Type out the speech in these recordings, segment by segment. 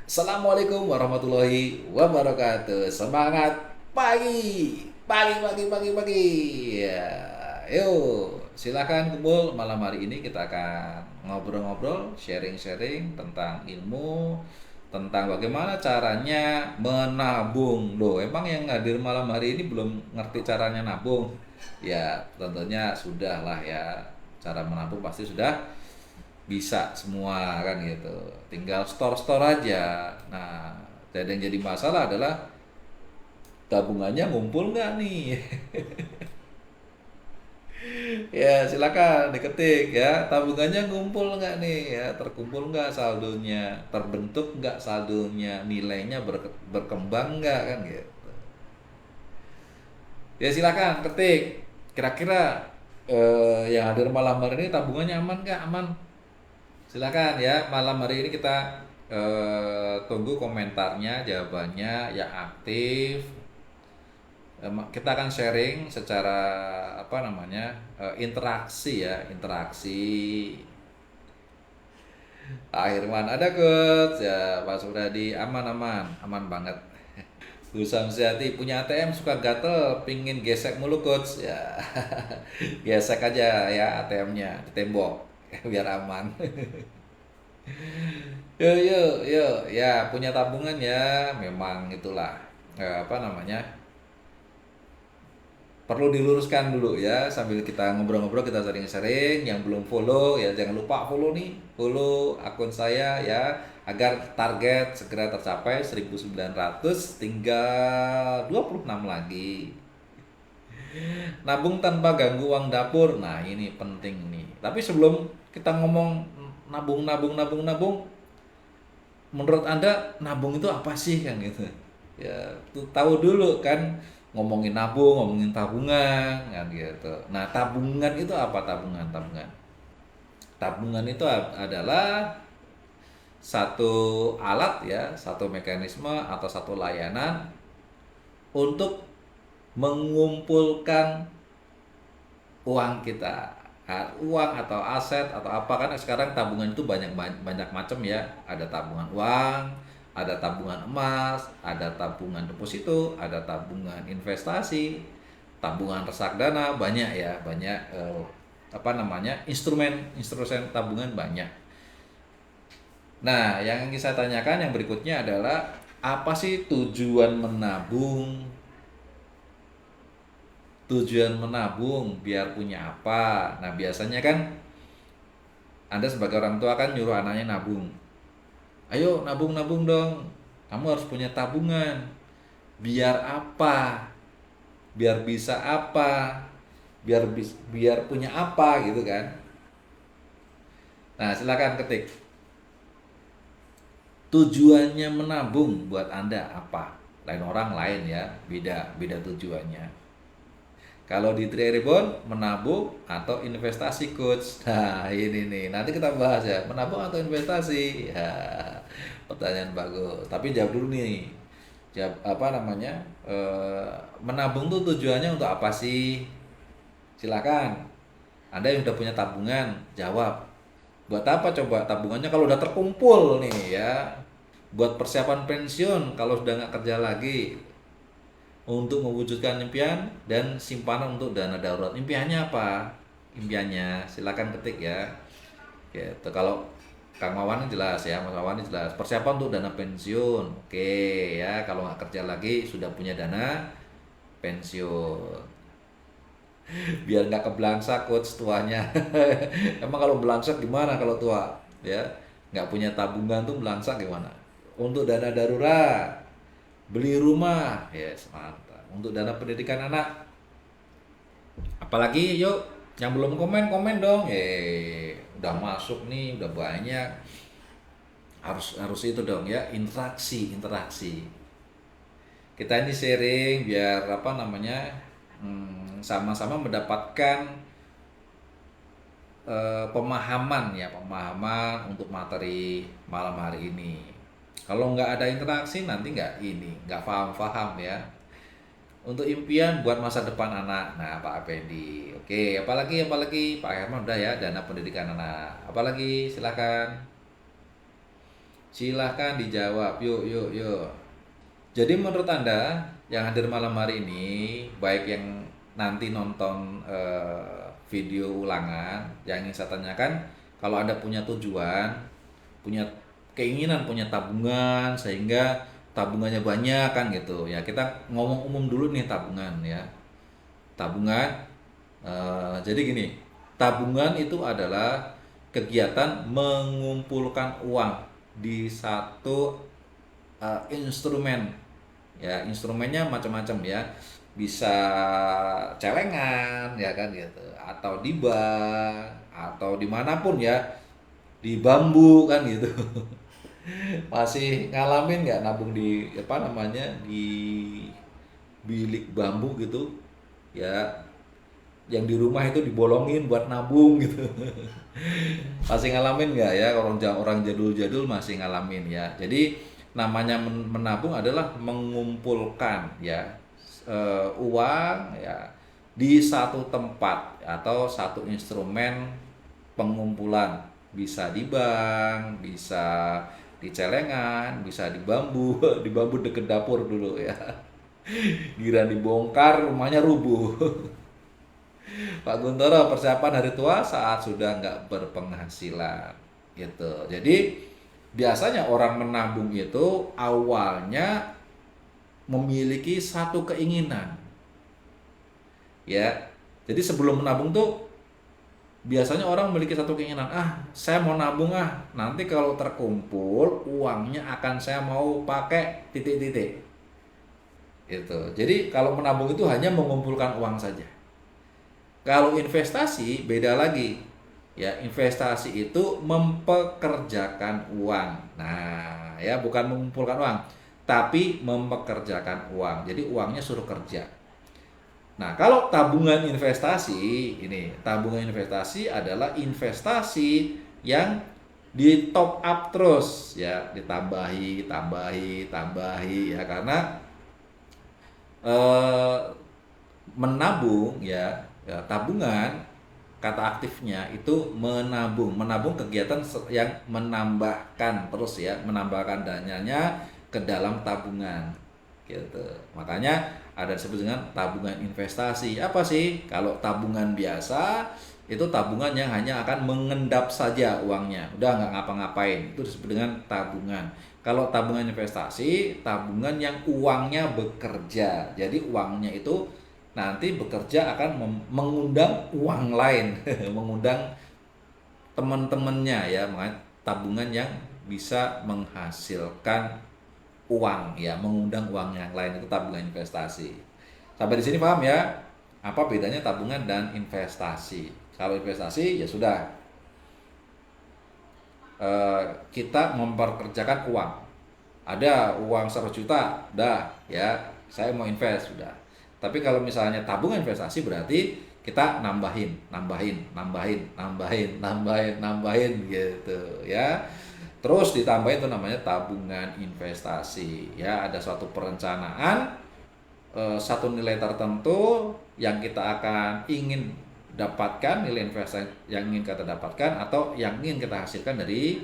Assalamualaikum warahmatullahi wabarakatuh. Semangat pagi, pagi. Ya, yuk, silakan kumpul malam hari ini kita akan ngobrol-ngobrol, sharing-sharing tentang ilmu, tentang bagaimana caranya menabung. Loh, emang yang hadir malam hari ini belum ngerti caranya nabung? Ya, tentunya sudah lah ya. Cara menabung pasti sudah bisa semua kan gitu, tinggal store aja. Nah, dan yang jadi masalah adalah tabungannya ngumpul nggak nih. Ya silakan diketik ya, tabungannya ngumpul nggak nih ya, terkumpul nggak saldonya, terbentuk nggak saldonya, nilainya berkembang nggak kan gitu. Ya silakan ketik, kira-kira yang hadir malam hari ini tabungannya aman nggak? Aman. Silakan ya, malam hari ini kita tunggu komentarnya, jawabannya yang aktif. Kita akan sharing secara apa namanya, interaksi ya, interaksi. Pak Irwan ada coach ya, Pak Subradi aman banget. Bu Samsiati punya ATM suka gatel, pingin gesek mulu coach ya. Gesek aja ya ATM-nya di tembok biar aman. Yuk, ya punya tabungan ya, memang itulah apa namanya, perlu diluruskan dulu ya sambil kita ngobrol-ngobrol, kita sering-sering. Yang belum follow ya jangan lupa follow nih, follow akun saya ya agar target segera tercapai 1.900, tinggal 26 lagi. Nabung tanpa ganggu uang dapur, nah ini penting nih. Tapi sebelum kita ngomong nabung, menurut Anda nabung itu apa sih kan gitu? Ya, tuh tahu dulu kan, ngomongin nabung, ngomongin tabungan kan gitu. Nah, tabungan itu apa? Tabungan. Tabungan itu adalah satu alat ya, satu mekanisme atau satu layanan untuk mengumpulkan uang kita. Nah, uang atau aset atau apa, kan sekarang tabungan itu banyak banyak macam ya. Ada tabungan uang, ada tabungan emas, ada tabungan deposito, ada tabungan investasi, tabungan reksadana, banyak ya, banyak apa namanya, instrumen tabungan banyak. Nah, yang ingin saya tanyakan yang berikutnya adalah apa sih tujuan menabung? Tujuan menabung biar punya apa? Nah, biasanya kan Anda sebagai orang tua kan nyuruh anaknya nabung. Ayo nabung dong. Kamu harus punya tabungan. Biar apa? Biar bisa apa? Biar punya apa gitu kan? Nah, silakan ketik. Tujuannya menabung buat Anda apa? Lain orang lain ya, beda tujuannya. Kalau di Tribun, menabung atau investasi coach. Nah, ini nih. Nanti kita bahas ya, menabung atau investasi. Ya, pertanyaan bagus. Tapi jawab dulu nih. Jawab apa namanya? Menabung tuh tujuannya untuk apa sih? Silakan. Anda yang udah punya tabungan, jawab. Buat apa coba tabungannya kalau udah terkumpul nih ya? Buat persiapan pensiun kalau sudah nggak kerja lagi, untuk mewujudkan impian, dan simpanan untuk dana darurat. Impiannya apa? Impiannya silakan ketik ya. Gitu. Kalau Kang Wawan jelas ya, Mas Wawan jelas. Persiapan untuk dana pensiun. Oke ya, kalau nggak kerja lagi sudah punya dana pensiun. Biar nggak keblangsa coach tuanya. Emang kalau belangsak gimana kalau tua? Ya, nggak punya tabungan tuh belangsak gimana? Untuk dana darurat, beli rumah, yes mantap. Untuk dana pendidikan anak, apalagi yuk yang belum komen komen dong. Udah masuk nih, udah banyak. Harus itu dong ya, interaksi. Kita ini sharing biar apa namanya, sama-sama mendapatkan pemahaman untuk materi malam hari ini. Kalau nggak ada interaksi nanti nggak paham ya. Untuk impian buat masa depan anak. Nah, Pak Effendi. Oke, apalagi Pak Herman udah ya, dana pendidikan anak. Apalagi silakan. Silahkan dijawab. Yuk, yuk, yuk. Jadi menurut Anda yang hadir malam hari ini, baik yang nanti nonton video ulangan, yang ingin saya tanyakan, kalau Anda punya tujuan, punya keinginan, punya tabungan, sehingga tabungannya banyak kan gitu. Ya kita ngomong umum dulu nih tabungan ya. Tabungan, jadi gini, tabungan itu adalah kegiatan mengumpulkan uang di satu instrumen. Ya instrumennya macam-macam ya, bisa celengan ya kan gitu, atau di bank atau dimanapun ya, di bambu kan gitu. Masih ngalamin nggak nabung di apa namanya, di bilik bambu gitu ya, yang di rumah itu dibolongin buat nabung gitu. Masih ngalamin nggak ya, orang jadul-jadul masih ngalamin ya. Jadi namanya menabung adalah mengumpulkan ya, uang ya di satu tempat atau satu instrumen pengumpulan, bisa di bank, bisa di celengan, bisa di bambu. Di bambu deket dapur dulu ya, giliran dibongkar rumahnya rubuh. Pak Guntoro, persiapan hari tua saat sudah nggak berpenghasilan gitu. Jadi biasanya orang menabung itu awalnya memiliki satu keinginan ya. Jadi sebelum menabung tuh biasanya orang memiliki satu keinginan, saya mau nabung, nanti kalau terkumpul uangnya akan saya mau pakai titik-titik gitu. Jadi kalau menabung itu hanya mengumpulkan uang saja. Kalau investasi beda lagi. Ya, investasi itu mempekerjakan uang. Nah, ya bukan mengumpulkan uang, tapi mempekerjakan uang. Jadi uangnya suruh kerja. Nah, kalau tabungan investasi, ini tabungan investasi adalah investasi yang di top up terus ya, ditambahi, tambahi, tambahi ya, karena eh, menabung ya, ya tabungan kata aktifnya itu menabung. Menabung kegiatan yang menambahkan terus ya, menambahkan dananya ke dalam tabungan gitu. Makanya ada disebut dengan tabungan investasi. Apa sih? Kalau tabungan biasa itu tabungan yang hanya akan mengendap saja uangnya, udah nggak ngapa-ngapain, itu disebut dengan tabungan. Kalau tabungan investasi, tabungan yang uangnya bekerja, jadi uangnya itu nanti bekerja akan mengundang uang lain, mengundang teman-temannya ya, makanya tabungan yang bisa menghasilkan uang ya, mengundang uang yang lain, itu tabungan investasi. Sampai di sini paham ya? Apa bedanya tabungan dan investasi? Kalau investasi ya sudah, kita memperkerjakan uang. Ada uang 100 juta, dah ya, saya mau invest sudah. Tapi kalau misalnya tabungan investasi berarti kita nambahin, nambahin, nambahin, nambahin, nambahin, nambahin gitu ya. Terus ditambahin, itu namanya tabungan investasi ya. Ada suatu perencanaan, satu nilai tertentu yang kita akan ingin dapatkan, nilai investasi yang ingin kita dapatkan atau yang ingin kita hasilkan dari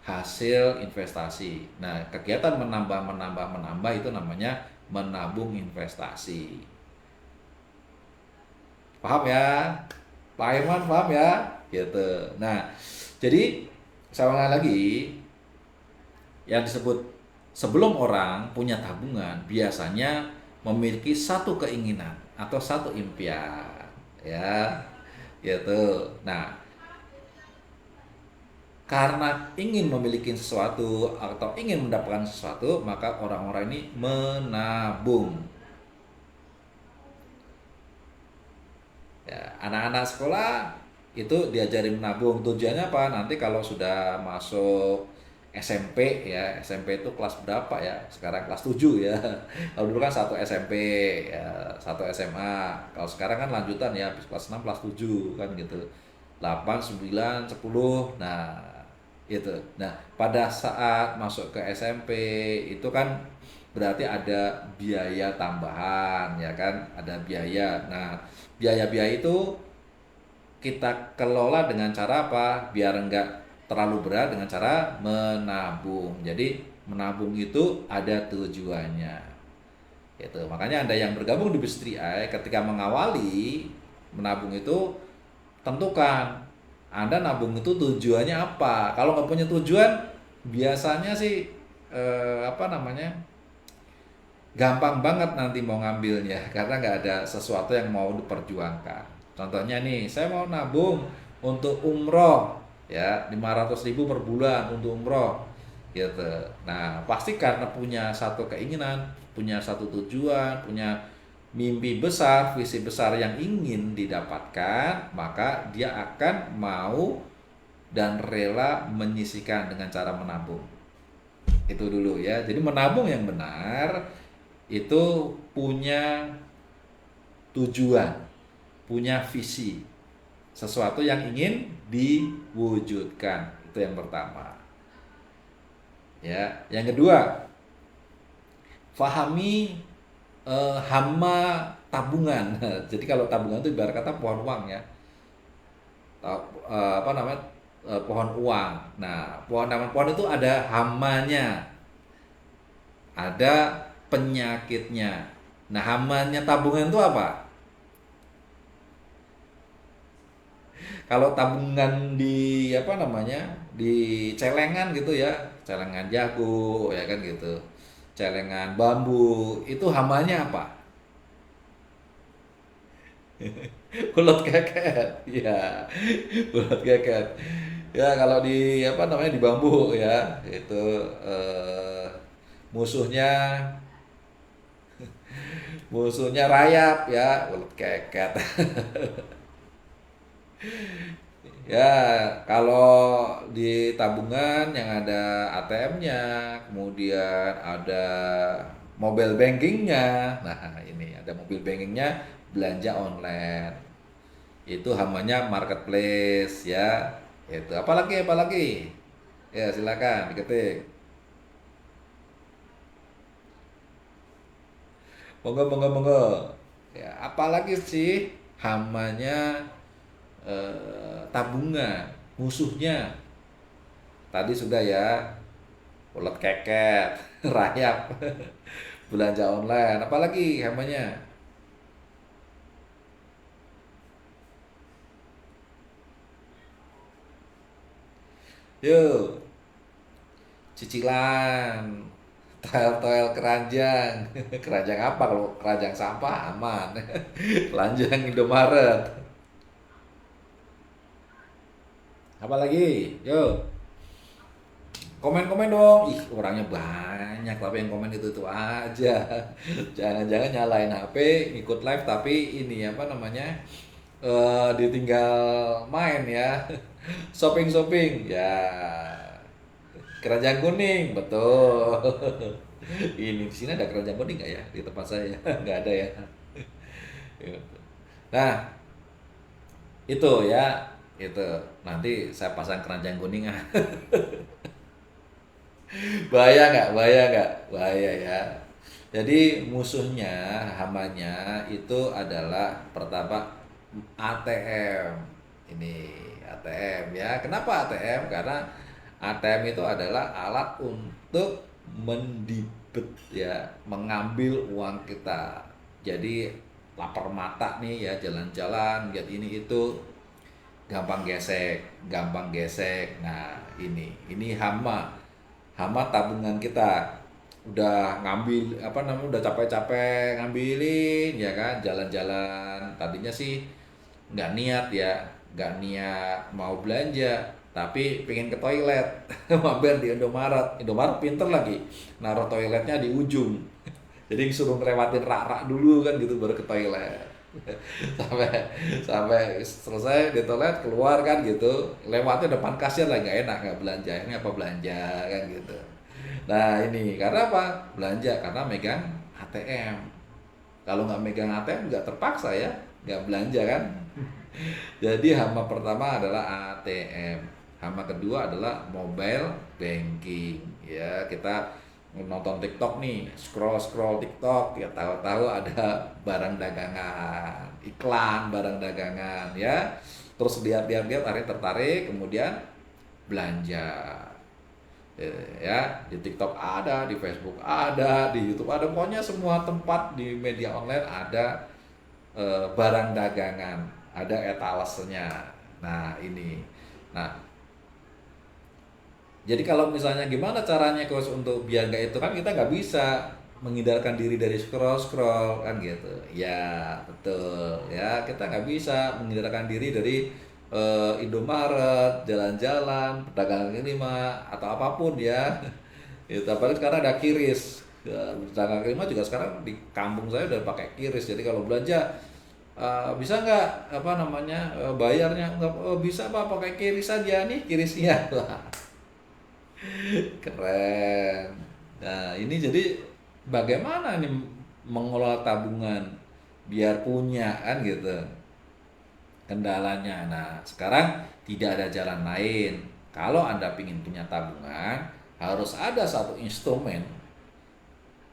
hasil investasi. Nah, kegiatan menambah, menambah, menambah itu namanya menabung investasi. Paham ya? Pak Herman paham ya? Gitu. Nah, jadi saya ulang lagi, yang disebut sebelum orang punya tabungan biasanya memiliki satu keinginan atau satu impian ya, gitu. Nah, karena ingin memiliki sesuatu atau ingin mendapatkan sesuatu, maka orang-orang ini menabung. Ya, anak-anak sekolah itu diajarin menabung. Tujuannya apa? Nanti kalau sudah masuk SMP ya, SMP itu kelas berapa ya? Sekarang kelas 7 ya. Kalau dulu kan satu SMP ya, satu SMA. Kalau sekarang kan lanjutan ya, habis kelas 6, kelas 7 kan gitu. 8, 9, 10. Nah, itu. Nah, pada saat masuk ke SMP itu kan berarti ada biaya tambahan ya kan, ada biaya. Nah, biaya-biaya itu kita kelola dengan cara apa? Biar enggak terlalu berat dengan cara menabung. Jadi menabung itu ada tujuannya. Gitu. Makanya Anda yang bergabung di Bis 3i ketika mengawali menabung itu tentukan Anda nabung itu tujuannya apa. Kalau nggak punya tujuan, biasanya sih apa namanya, gampang banget nanti mau ngambilnya karena nggak ada sesuatu yang mau diperjuangkan. Contohnya nih, saya mau nabung untuk umroh ya 500.000 per bulan untuk umroh gitu. Nah pasti karena punya satu keinginan, punya satu tujuan, punya mimpi besar, visi besar yang ingin didapatkan, maka dia akan mau dan rela menyisihkan dengan cara menabung. Itu dulu ya. Jadi menabung yang benar itu punya tujuan, punya visi, sesuatu yang ingin diwujudkan. Itu yang pertama. Ya, yang kedua, fahami hama tabungan. Jadi kalau tabungan itu ibarat kata pohon uang ya. Apa namanya? Pohon uang. Nah, pohon itu ada hamanya, ada penyakitnya. Nah, hamanya tabungan itu apa? Kalau tabungan di apa namanya, di celengan gitu ya, celengan jago ya kan gitu, celengan bambu, itu hamanya apa? Ulet keket, ya, ulet keket. Ya kalau di apa namanya, di bambu ya, itu eh, musuhnya musuhnya rayap ya, ulet keket. Ya, kalau di tabungan yang ada ATM-nya, kemudian ada mobile banking-nya. Nah, ini ada mobile banking-nya, belanja online. Itu namanya marketplace ya. Itu apalagi apalagi? Ya, silakan diketik. Monggo monggo monggo. Ya, apalagi sih hamanya tabungan, musuhnya. Tadi sudah ya, ulet keket, rayap, belanja online, apalagi namanya. Yuk, cicilan, toel-toel keranjang. Keranjang apa? Kalau keranjang sampah aman. Keranjang Indomaret. Apalagi? Yuk, komen-komen dong. Ih, orangnya banyak tapi yang komen itu aja. Jangan-jangan nyalain HP, ikut live tapi ini apa namanya? Ditinggal main ya. Shopping-shopping. Ya, keranjang kuning, betul. Ini di sini ada keranjang kuning nggak ya di tempat saya? Nggak ada ya. Nah, itu ya, itu nanti saya pasang keranjang kuning ah. Bahaya nggak? Bahaya nggak? Bahaya ya. Jadi musuhnya, hamanya itu adalah pertama ATM. Ini ATM ya. Kenapa ATM? Karena ATM itu adalah alat untuk mendibet ya, mengambil uang kita. Jadi lapar mata nih ya, jalan-jalan lihat ini itu gampang gesek, gampang gesek. Nah, ini hama tabungan kita. Udah ngambil apa namanya, udah capek-capek ngambilin ya kan, jalan-jalan. Tadinya sih nggak niat ya, nggak niat mau belanja, tapi pengen ke toilet. Mampir di Indomaret. Indomaret pinter lagi naruh toiletnya di ujung, jadi suruh ngelewatin rak-rak dulu kan gitu baru ke toilet. sampai sampai selesai di toilet keluar kan gitu, lewatnya depan kasir lah, nggak enak, nggak belanja, ini apa belanja kan gitu. Nah ini karena apa? Belanja karena megang ATM. Kalau nggak megang ATM nggak terpaksa ya, nggak belanja kan. Jadi hama pertama adalah ATM, hama kedua adalah mobile banking. Ya kita nonton TikTok nih, scroll scroll TikTok ya, tahu-tahu ada barang dagangan, iklan barang dagangan ya. Terus lihat-lihat-lihat, akhirnya tertarik, kemudian belanja. Ya, di TikTok ada, di Facebook ada, di YouTube ada, pokoknya semua tempat di media online ada barang dagangan, ada etalasenya. Nah, ini. Nah, jadi kalau misalnya gimana caranya coach untuk biar nggak itu, kan kita nggak bisa menghindarkan diri dari scroll scroll kan gitu. Ya betul ya, kita nggak bisa menghindarkan diri dari Indomaret, jalan-jalan, perdagangan kaki lima atau apapun ya. Itu apalagi sekarang ada kiris. Ya, pedagang kaki lima juga sekarang di kampung saya udah pakai kiris. Jadi kalau belanja bisa nggak apa namanya bayarnya nggak bisa pak pakai kiris aja nih kirisnya. Keren. Nah, ini jadi bagaimana nih mengelola tabungan biar punya kan gitu kendalanya. Nah, sekarang tidak ada jalan lain. Kalau Anda ingin punya tabungan, harus ada satu instrumen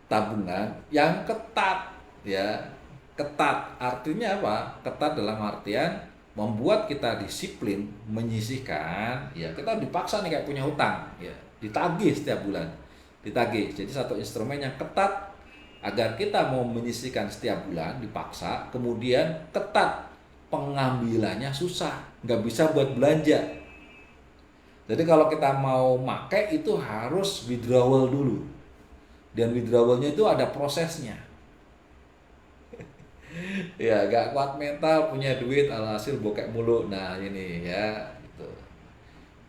tabungan yang ketat ya. Ketat artinya apa? Ketat dalam artian membuat kita disiplin menyisihkan ya, kita dipaksa nih kayak punya hutang ya, ditagih setiap bulan, ditagih. Jadi satu instrumen yang ketat agar kita mau menyisihkan setiap bulan dipaksa, kemudian ketat pengambilannya susah, nggak bisa buat belanja. Jadi kalau kita mau pakai itu harus withdrawal dulu, dan withdrawalnya itu ada prosesnya. Ya gak kuat mental punya duit alhasil bokek mulu. Nah ini ya gitu.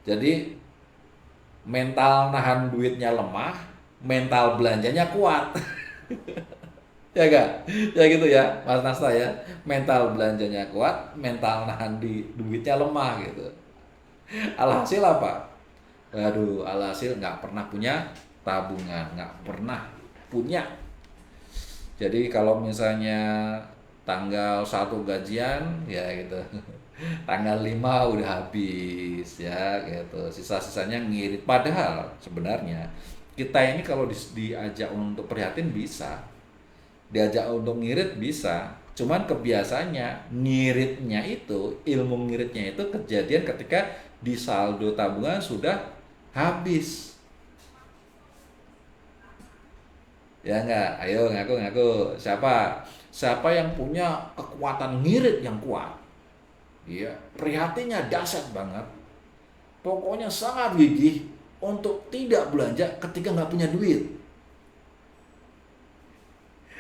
Jadi mental nahan duitnya lemah, mental belanjanya kuat. Ya gak? Ya gitu ya Mas Nasta ya. Mental belanjanya kuat, mental nahan di duitnya lemah gitu. Alhasil apa? Aduh, alhasil nggak pernah punya tabungan, nggak pernah punya. Jadi kalau misalnya tanggal 1 gajian ya gitu. Tanggal 5 udah habis ya gitu. Sisa-sisanya ngirit. Padahal sebenarnya kita ini kalau diajak untuk prihatin bisa. Diajak untuk ngirit bisa. Cuman kebiasaannya ngiritnya itu, ilmu ngiritnya itu kejadian ketika di saldo tabungan sudah habis. Ya enggak? Ayo ngaku-ngaku. Siapa yang punya kekuatan ngirit yang kuat? Iya, prihatinnya dahsyat banget. Pokoknya sangat gigih untuk tidak belanja ketika nggak punya duit.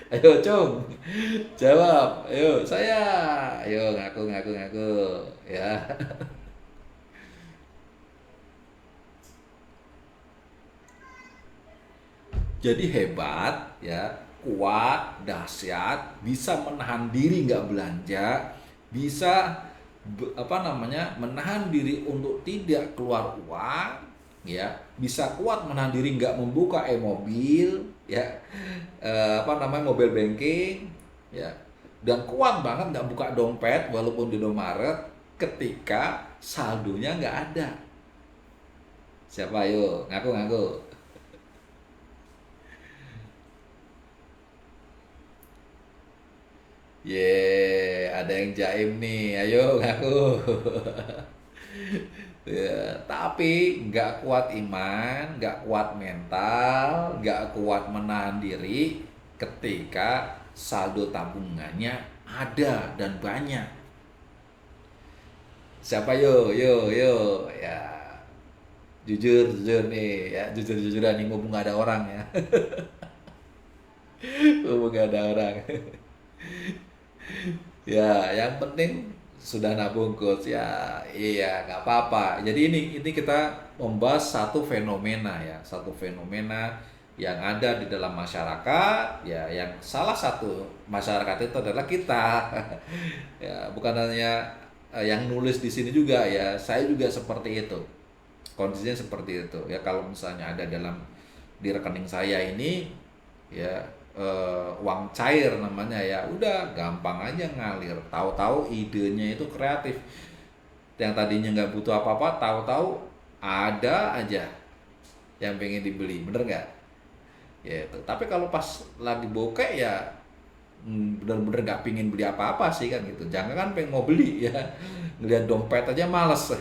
Ayo, Cung. Jawab. Ayo, saya. Ayo ngaku. Ya. Jadi hebat ya, kuat, dahsyat, bisa menahan diri nggak belanja, bisa apa namanya menahan diri untuk tidak keluar uang, ya, bisa kuat menahan diri nggak membuka e-mobil, ya, apa namanya mobile banking, ya, dan kuat banget nggak buka dompet walaupun di Indomaret ketika saldonya nggak ada. Siapa ayo ngaku-ngaku? Ye, ada yang jaim nih. Ayo ngaku. Ya, tapi nggak kuat iman, nggak kuat mental, nggak kuat menahan diri ketika saldo tabungannya ada dan banyak. Siapa yo, ya jujur nih, ya jujur-jujuran nih mumpung nggak ada orang ya, mumpung nggak ada orang. Ya, yang penting sudah nabung coach ya. Iya, nggak apa-apa. Jadi ini kita membahas satu fenomena ya, satu fenomena yang ada di dalam masyarakat ya, yang salah satu masyarakat itu adalah kita. Ya, bukan hanya yang nulis di sini juga ya, saya juga seperti itu. Kondisinya seperti itu. Ya kalau misalnya ada dalam di rekening saya ini ya uang cair namanya ya, udah gampang aja ngalir. Tahu-tahu idenya itu kreatif, yang tadinya nggak butuh apa-apa tahu-tahu ada aja yang pengen dibeli, bener nggak ya itu. Tapi kalau pas lagi bokeh ya bener-bener nggak pingin beli apa-apa sih kan gitu, jangan kan pengen mau beli ya, ngeliat dompet aja males.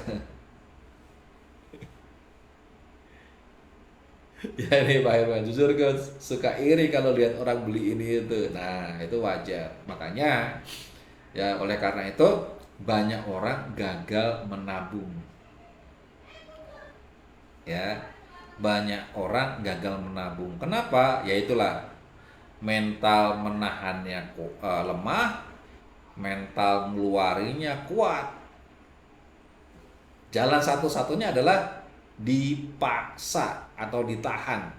Ya ini Pak Herman, jujur gue suka iri kalau lihat orang beli ini itu. Nah, itu wajar. Makanya ya oleh karena itu banyak orang gagal menabung. Ya, banyak orang gagal menabung. Kenapa? Ya itulah mental menahannya lemah, mental ngeluarinnya kuat. Jalan satu-satunya adalah dipaksa atau ditahan.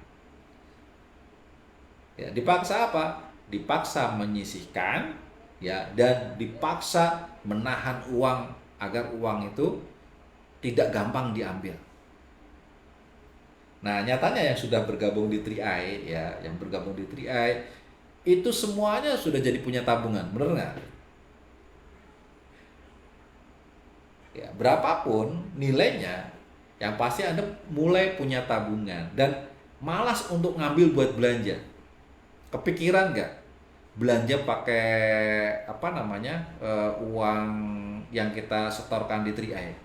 Ya, dipaksa apa? Dipaksa menyisihkan ya dan dipaksa menahan uang agar uang itu tidak gampang diambil. Nah, nyatanya yang sudah bergabung di 3i ya, yang bergabung di 3i itu semuanya sudah jadi punya tabungan, bener nggak? Ya, berapapun nilainya, yang pasti Anda mulai punya tabungan dan malas untuk ngambil buat belanja. Kepikiran nggak belanja pakai apa namanya uang yang kita setorkan di 3i?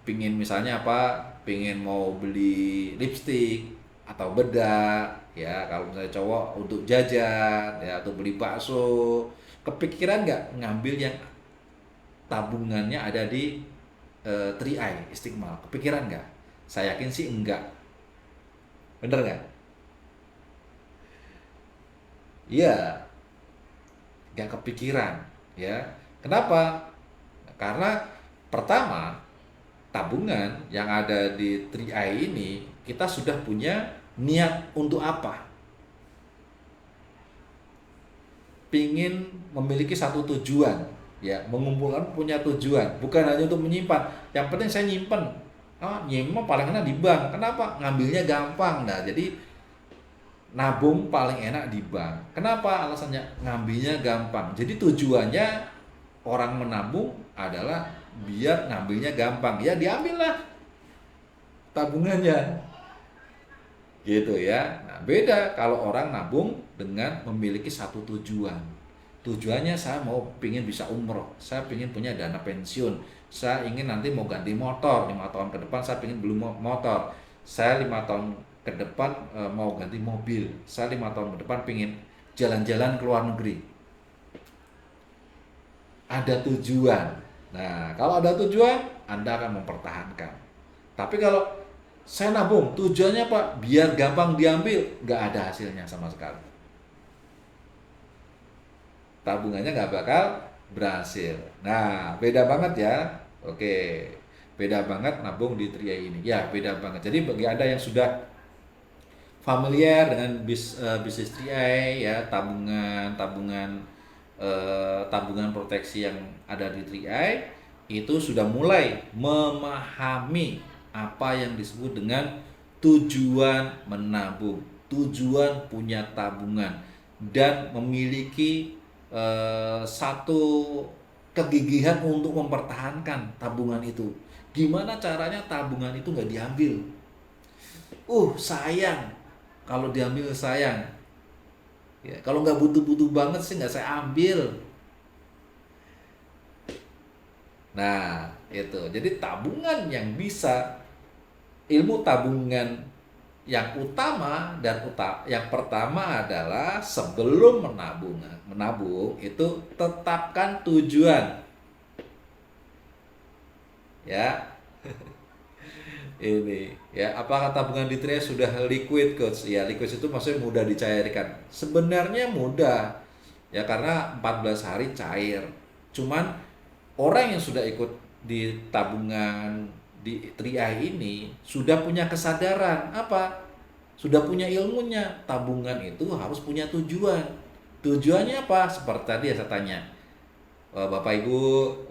Pingin misalnya apa? Pingin mau beli lipstick atau bedak, ya kalau misalnya cowok untuk jajan, ya atau beli bakso, kepikiran nggak ngambil yang tabungannya ada di 3i Istiqmal? Kepikiran nggak? Saya yakin sih enggak, bener nggak? Iya, nggak kepikiran, ya. Kenapa? Karena pertama, tabungan yang ada di 3i ini kita sudah punya niat untuk apa? Pingin memiliki satu tujuan, ya, mengumpulkan punya tujuan, bukan hanya untuk menyimpan. Yang penting saya nyimpen. Nyimpen paling enak di bank. Kenapa? Ngambilnya gampang. Nah, jadi nabung paling enak di bank. Kenapa? Alasannya ngambilnya gampang. Jadi tujuannya orang menabung adalah biar ngambilnya gampang. Ya diambillah tabungannya. Gitu ya. Nah, beda kalau orang nabung dengan memiliki satu tujuan. Tujuannya saya mau pingin bisa umroh, saya pingin punya dana pensiun, saya ingin nanti mau ganti motor 5 tahun ke depan, saya pingin beli motor, saya 5 tahun ke depan mau ganti mobil, saya 5 tahun ke depan pingin jalan-jalan ke luar negeri. Ada tujuan. Nah, kalau ada tujuan, Anda akan mempertahankan. Tapi kalau saya nabung, tujuannya Pak, biar gampang diambil, nggak ada hasilnya sama sekali. Tabungannya nggak bakal berhasil. Nah, beda banget ya. Oke, beda banget nabung di 3i ini. Ya, beda banget. Jadi bagi Anda yang sudah familiar dengan bisnis 3i ya, tabungan proteksi yang ada di 3i itu sudah mulai memahami apa yang disebut dengan tujuan menabung, tujuan punya tabungan dan memiliki satu kegigihan untuk mempertahankan tabungan itu. Gimana caranya tabungan itu nggak diambil? Sayang. Kalau diambil sayang. Ya, kalau nggak butuh-butuh banget sih nggak saya ambil. Nah, itu. Jadi tabungan yang bisa, ilmu tabungan yang utama yang pertama adalah sebelum menabung itu tetapkan tujuan. Ya, ini ya, apakah tabungan di Tria sudah liquid, coach? Ya, liquid itu maksudnya mudah dicairkan. Sebenarnya mudah ya, karena 14 hari cair. Cuman orang yang sudah ikut di tabungan di 3i ini sudah punya kesadaran apa? Sudah punya ilmunya. Tabungan itu harus punya tujuan. Tujuannya apa? Seperti tadi ya saya tanya. Bapak Ibu,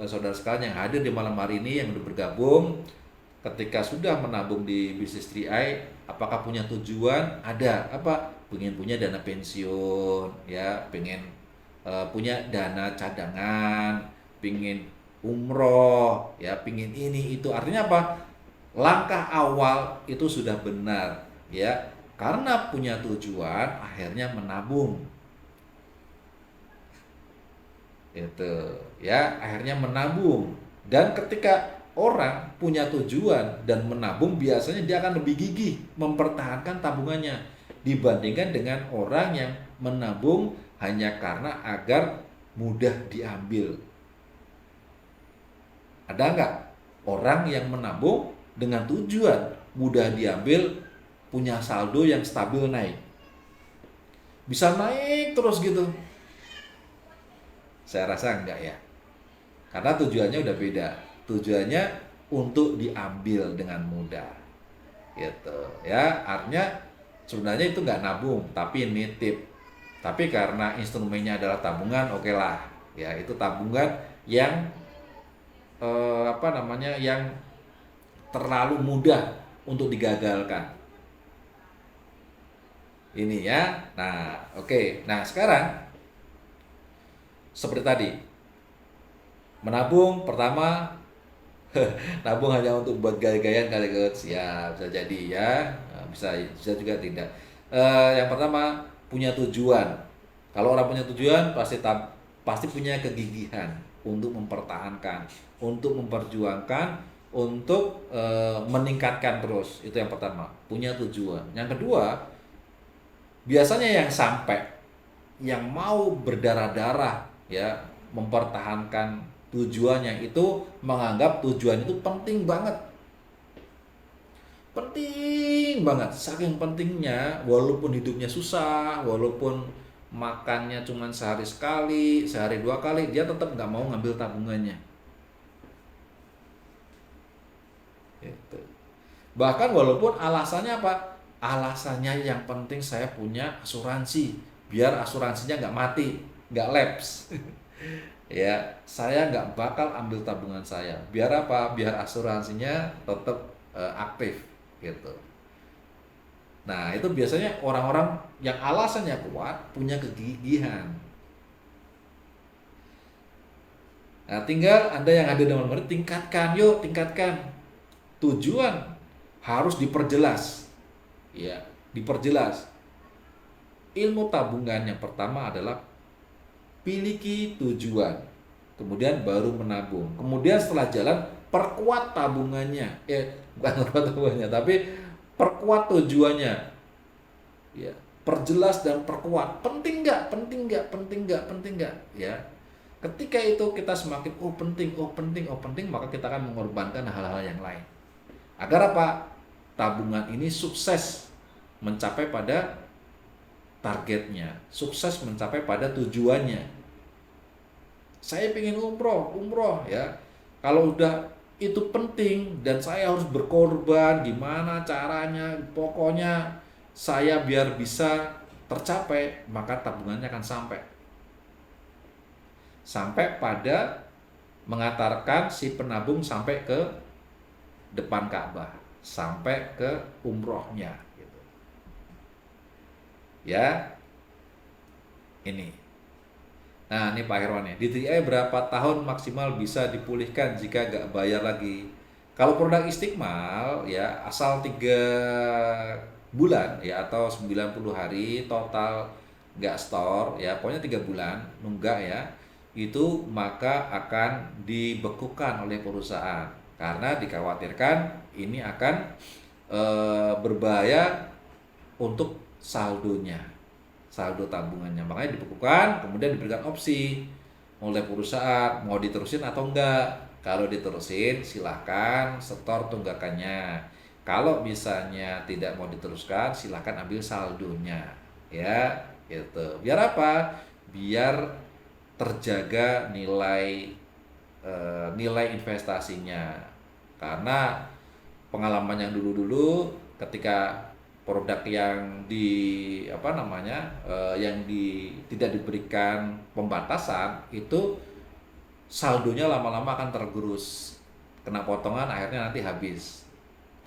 saudara sekalian yang hadir di malam hari ini yang sudah bergabung, ketika sudah menabung di bisnis 3i, apakah punya tujuan? Ada. Apa? Pengen punya dana pensiun, ya, pengen punya dana cadangan, pengen umroh, ya, pengen ini itu. Artinya apa? Langkah awal itu sudah benar, ya. Karena punya tujuan, akhirnya menabung. Itu, ya, akhirnya menabung. Dan ketika orang punya tujuan dan menabung biasanya dia akan lebih gigih mempertahankan tabungannya dibandingkan dengan orang yang menabung hanya karena agar mudah diambil. Ada nggak orang yang menabung dengan tujuan mudah diambil, punya saldo yang stabil naik? Bisa naik terus gitu? Saya rasa enggak ya. Karena tujuannya udah beda. Tujuannya untuk diambil dengan mudah. Gitu. Ya, artinya sebenarnya itu nggak nabung, tapi nitip. Tapi karena instrumennya adalah tabungan, oke lah. Ya, itu tabungan yang yang terlalu mudah untuk digagalkan. Ini ya. Nah, oke. Nah, sekarang seperti tadi, menabung pertama nabung hanya untuk buat gaya-gayaan kali coach ya, bisa jadi ya. Nah, bisa juga tidak. Yang pertama, punya tujuan. Kalau orang punya tujuan pasti punya kegigihan untuk mempertahankan, untuk memperjuangkan, untuk meningkatkan terus. Itu yang pertama, punya tujuan. Yang kedua, biasanya yang mau berdarah-darah ya mempertahankan tujuannya itu menganggap tujuan itu penting banget. Penting banget, saking pentingnya walaupun hidupnya susah, walaupun makannya cuma sehari sekali, sehari dua kali, dia tetap nggak mau ngambil tabungannya. Gitu. Bahkan walaupun alasannya apa? Alasannya yang penting saya punya asuransi, biar asuransinya nggak mati, nggak lapse. Ya, saya nggak bakal ambil tabungan saya. Biar apa? Biar asuransinya tetap aktif gitu. Nah, itu biasanya orang-orang yang alasannya kuat punya kegigihan. Nah, tinggal Anda yang ada dalam nomor tingkatkan, yuk tingkatkan. Tujuan harus diperjelas. Ya, diperjelas. Ilmu tabungan yang pertama adalah miliki tujuan, kemudian baru menabung. Kemudian setelah jalan, perkuat tabungannya. Bukan perkuat tabungannya, tapi perkuat tujuannya. Ya, perjelas dan perkuat. Penting nggak? Penting nggak? Penting nggak? Penting nggak? Ya. Ketika itu kita semakin penting, penting, maka kita akan mengorbankan hal-hal yang lain. Agar apa? Tabungan ini sukses mencapai pada targetnya, sukses mencapai pada tujuannya. Saya ingin umroh ya. Kalau udah itu penting dan saya harus berkorban, gimana caranya, pokoknya saya biar bisa tercapai, maka tabungannya akan sampai pada mengantarkan si penabung sampai ke depan Ka'bah, sampai ke umrohnya gitu. Ya, ini. Nah, ini Pak Herwan ya. Di 3i berapa tahun maksimal bisa dipulihkan jika nggak bayar lagi? Kalau produk Istiqmal ya asal 3 bulan ya atau 90 hari total nggak store ya, pokoknya 3 bulan nunggak ya, itu maka akan dibekukan oleh perusahaan karena dikhawatirkan ini akan berbahaya untuk saldo tabungannya, makanya dibekukan, kemudian diberikan opsi oleh perusahaan mau diterusin atau enggak. Kalau diterusin silahkan setor tunggakannya, kalau misalnya tidak mau diteruskan silahkan ambil saldonya ya gitu. Biar apa? Biar terjaga nilai investasinya, karena pengalaman yang dulu-dulu ketika produk yang tidak diberikan pembatasan itu saldonya lama-lama akan tergerus, kena potongan, akhirnya nanti habis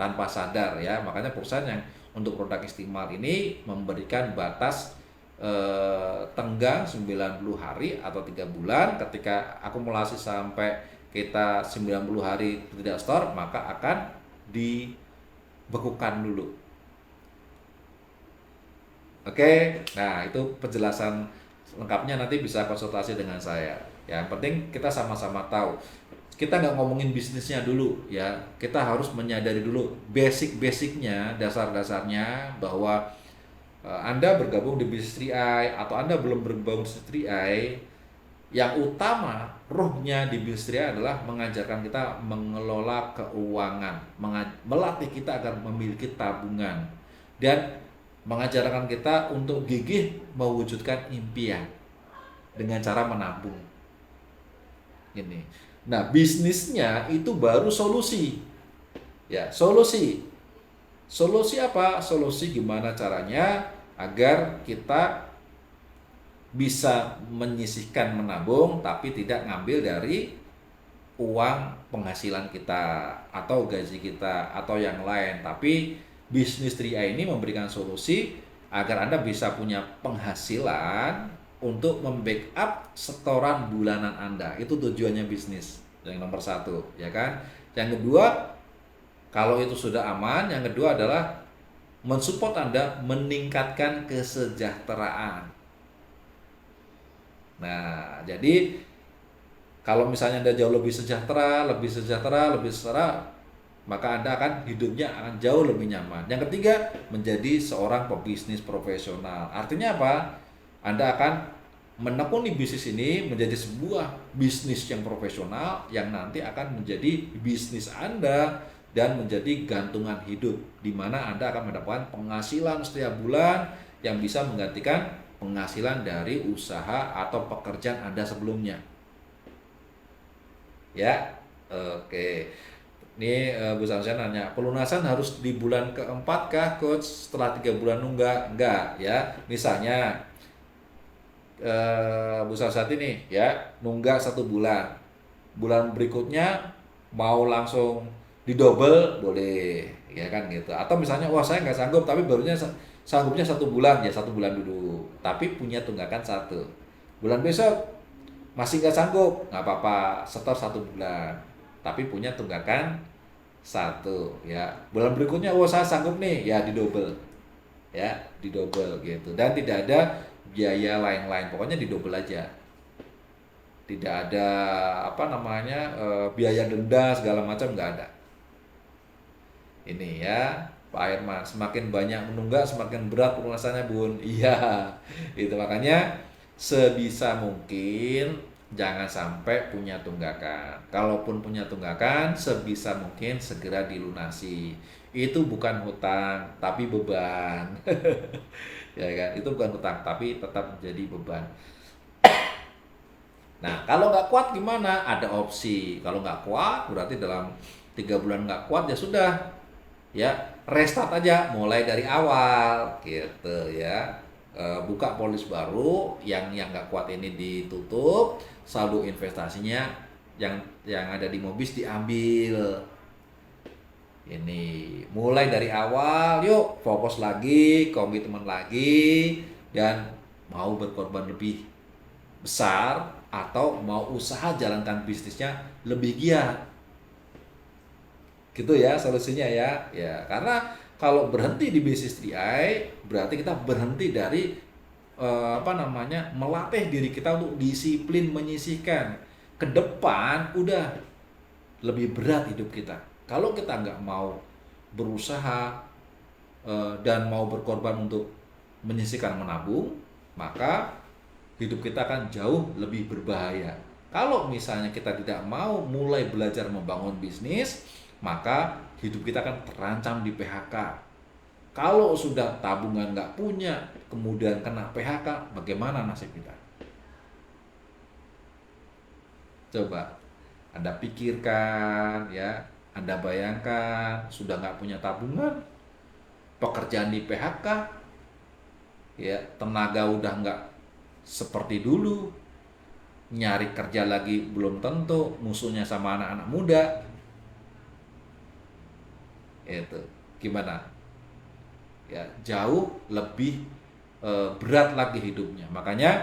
tanpa sadar ya. Makanya perusahaan yang untuk produk Istiqmal ini memberikan batas tenggang 90 hari atau 3 bulan. Ketika akumulasi sampai kita 90 hari tidak store, maka akan dibekukan dulu. Oke, nah itu penjelasan lengkapnya nanti bisa konsultasi dengan saya. Ya, yang penting kita sama-sama tahu. Kita nggak ngomongin bisnisnya dulu ya, kita harus menyadari dulu basic-basicnya, dasar-dasarnya bahwa Anda bergabung di bisnis 3i atau Anda belum bergabung di bisnis 3i, yang utama rohnya di bisnis 3i adalah mengajarkan kita mengelola keuangan, melatih kita agar memiliki tabungan, dan mengajarkan kita untuk gigih mewujudkan impian dengan cara menabung. Ini. Nah, bisnisnya itu baru solusi. Ya, solusi. Solusi apa? Solusi gimana caranya agar kita bisa menyisihkan menabung tapi tidak ngambil dari uang penghasilan kita atau gaji kita atau yang lain. Tapi bisnis 3i ini memberikan solusi agar Anda bisa punya penghasilan untuk membackup setoran bulanan Anda. Itu tujuannya bisnis. Yang nomor satu, ya kan? Yang kedua, kalau itu sudah aman, yang kedua adalah mensupport Anda meningkatkan kesejahteraan. Nah, jadi kalau misalnya Anda jauh lebih sejahtera, maka Anda akan hidupnya akan jauh lebih nyaman. Yang ketiga, menjadi seorang pebisnis profesional. Artinya apa? Anda akan menekuni bisnis ini menjadi sebuah bisnis yang profesional yang nanti akan menjadi bisnis Anda dan menjadi gantungan hidup, di mana Anda akan mendapatkan penghasilan setiap bulan yang bisa menggantikan penghasilan dari usaha atau pekerjaan Anda sebelumnya. Ya, oke. Ini Bu Samsian nanya, pelunasan harus di bulan keempat kah, Coach? Setelah 3 bulan nunggak? Enggak, ya. Misalnya, Bu Samsian ini ya, nunggak 1 bulan. Bulan berikutnya mau langsung didouble, boleh. Ya kan gitu. Atau misalnya, wah saya nggak sanggup, tapi barunya sanggupnya 1 bulan, ya 1 bulan dulu. Tapi punya tunggakan 1. Bulan besok masih nggak sanggup, nggak apa-apa, setor 1 bulan tapi punya tunggakan 1 ya. Bulan berikutnya saya sanggup nih, ya didouble, ya didouble gitu, dan tidak ada biaya lain-lain, pokoknya didouble aja, tidak ada biaya denda segala macam, nggak ada. Ini ya Pak Herman, semakin banyak menunggak semakin berat pelunasannya, Bun. Iya, itu makanya sebisa mungkin jangan sampai punya tunggakan. Kalaupun punya tunggakan, sebisa mungkin segera dilunasi. Itu bukan hutang, tapi beban. Ya kan? Itu bukan hutang, tapi tetap menjadi beban. Nah, kalau nggak kuat gimana? Ada opsi. Kalau nggak kuat, berarti dalam 3 bulan nggak kuat, ya sudah. Ya, restart aja, mulai dari awal, gitu ya. Buka polis baru, yang nggak kuat ini ditutup, saldo investasinya yang ada di Mobis diambil. Ini mulai dari awal, yuk fokus lagi, komitmen lagi, dan mau berkorban lebih besar atau mau usaha jalankan bisnisnya lebih giat. Gitu ya solusinya ya. Ya, karena kalau berhenti di bisnis 3i berarti kita berhenti dari melatih diri kita untuk disiplin menyisihkan. Ke depan udah lebih berat hidup kita. Kalau kita nggak mau berusaha dan mau berkorban untuk menyisihkan menabung, maka hidup kita akan jauh lebih berbahaya. Kalau misalnya kita tidak mau mulai belajar membangun bisnis, maka hidup kita akan terancam di PHK. Kalau sudah tabungan nggak punya, kemudian kena PHK, bagaimana nasib kita? Coba Anda pikirkan ya, Anda bayangkan sudah nggak punya tabungan, pekerjaan di PHK, ya tenaga udah nggak seperti dulu, nyari kerja lagi belum tentu, musuhnya sama anak-anak muda. Itu gimana? Ya jauh lebih berat lagi hidupnya. Makanya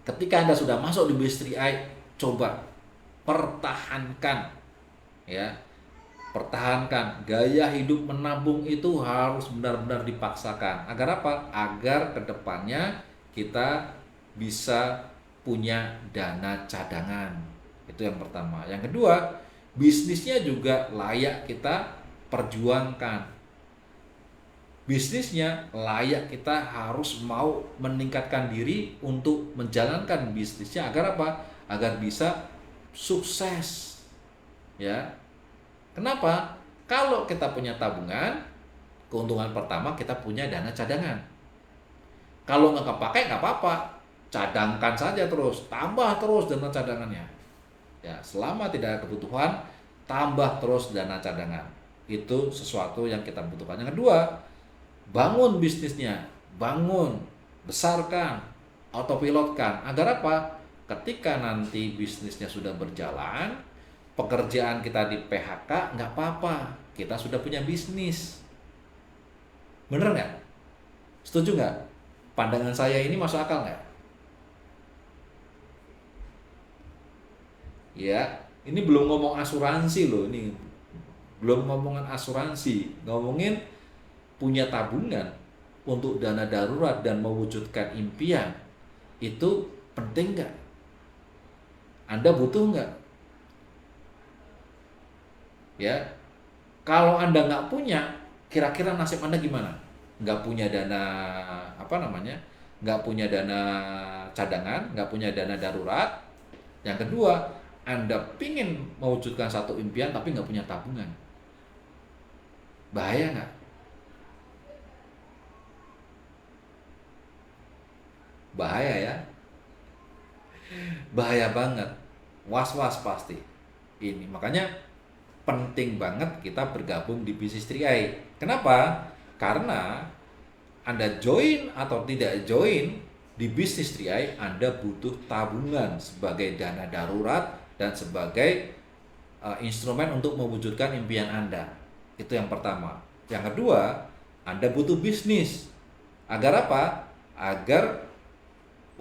ketika Anda sudah masuk di bisnis 3i, coba pertahankan ya. Pertahankan gaya hidup menabung itu harus benar-benar dipaksakan. Agar apa? Agar kedepannya kita bisa punya dana cadangan. Itu yang pertama. Yang kedua, bisnisnya juga layak kita perjuangkan. Bisnisnya layak kita harus mau meningkatkan diri untuk menjalankan bisnisnya agar apa? Agar bisa sukses. Ya. Kenapa? Kalau kita punya tabungan, keuntungan pertama kita punya dana cadangan. Kalau nggak kepakai nggak apa-apa, cadangkan saja terus, tambah terus dana cadangannya. Ya, selama tidak ada kebutuhan, tambah terus dana cadangan. Itu sesuatu yang kita butuhkan. Yang kedua, bangun bisnisnya, bangun, besarkan, autopilotkan. Agar apa? Ketika nanti bisnisnya sudah berjalan, pekerjaan kita di PHK, nggak apa-apa. Kita sudah punya bisnis. Bener nggak? Setuju nggak? Pandangan saya ini masuk akal nggak? Ya, ini belum ngomong asuransi loh, ini belum ngomongan asuransi, ngomongin punya tabungan untuk dana darurat dan mewujudkan impian. Itu penting nggak? Anda butuh nggak? Ya, kalau Anda nggak punya, kira-kira nasib Anda gimana? Nggak punya dana, apa namanya? Nggak punya dana cadangan, nggak punya dana darurat. Yang kedua, Anda pingin mewujudkan satu impian tapi nggak punya tabungan. Bahaya nggak? Bahaya ya. Bahaya banget. Was-was pasti. Ini makanya penting banget kita bergabung di bisnis 3i. Kenapa? Karena Anda join atau tidak join di bisnis 3i, Anda butuh tabungan sebagai dana darurat dan sebagai instrumen untuk mewujudkan impian Anda. Itu yang pertama. Yang kedua, Anda butuh bisnis. Agar apa? Agar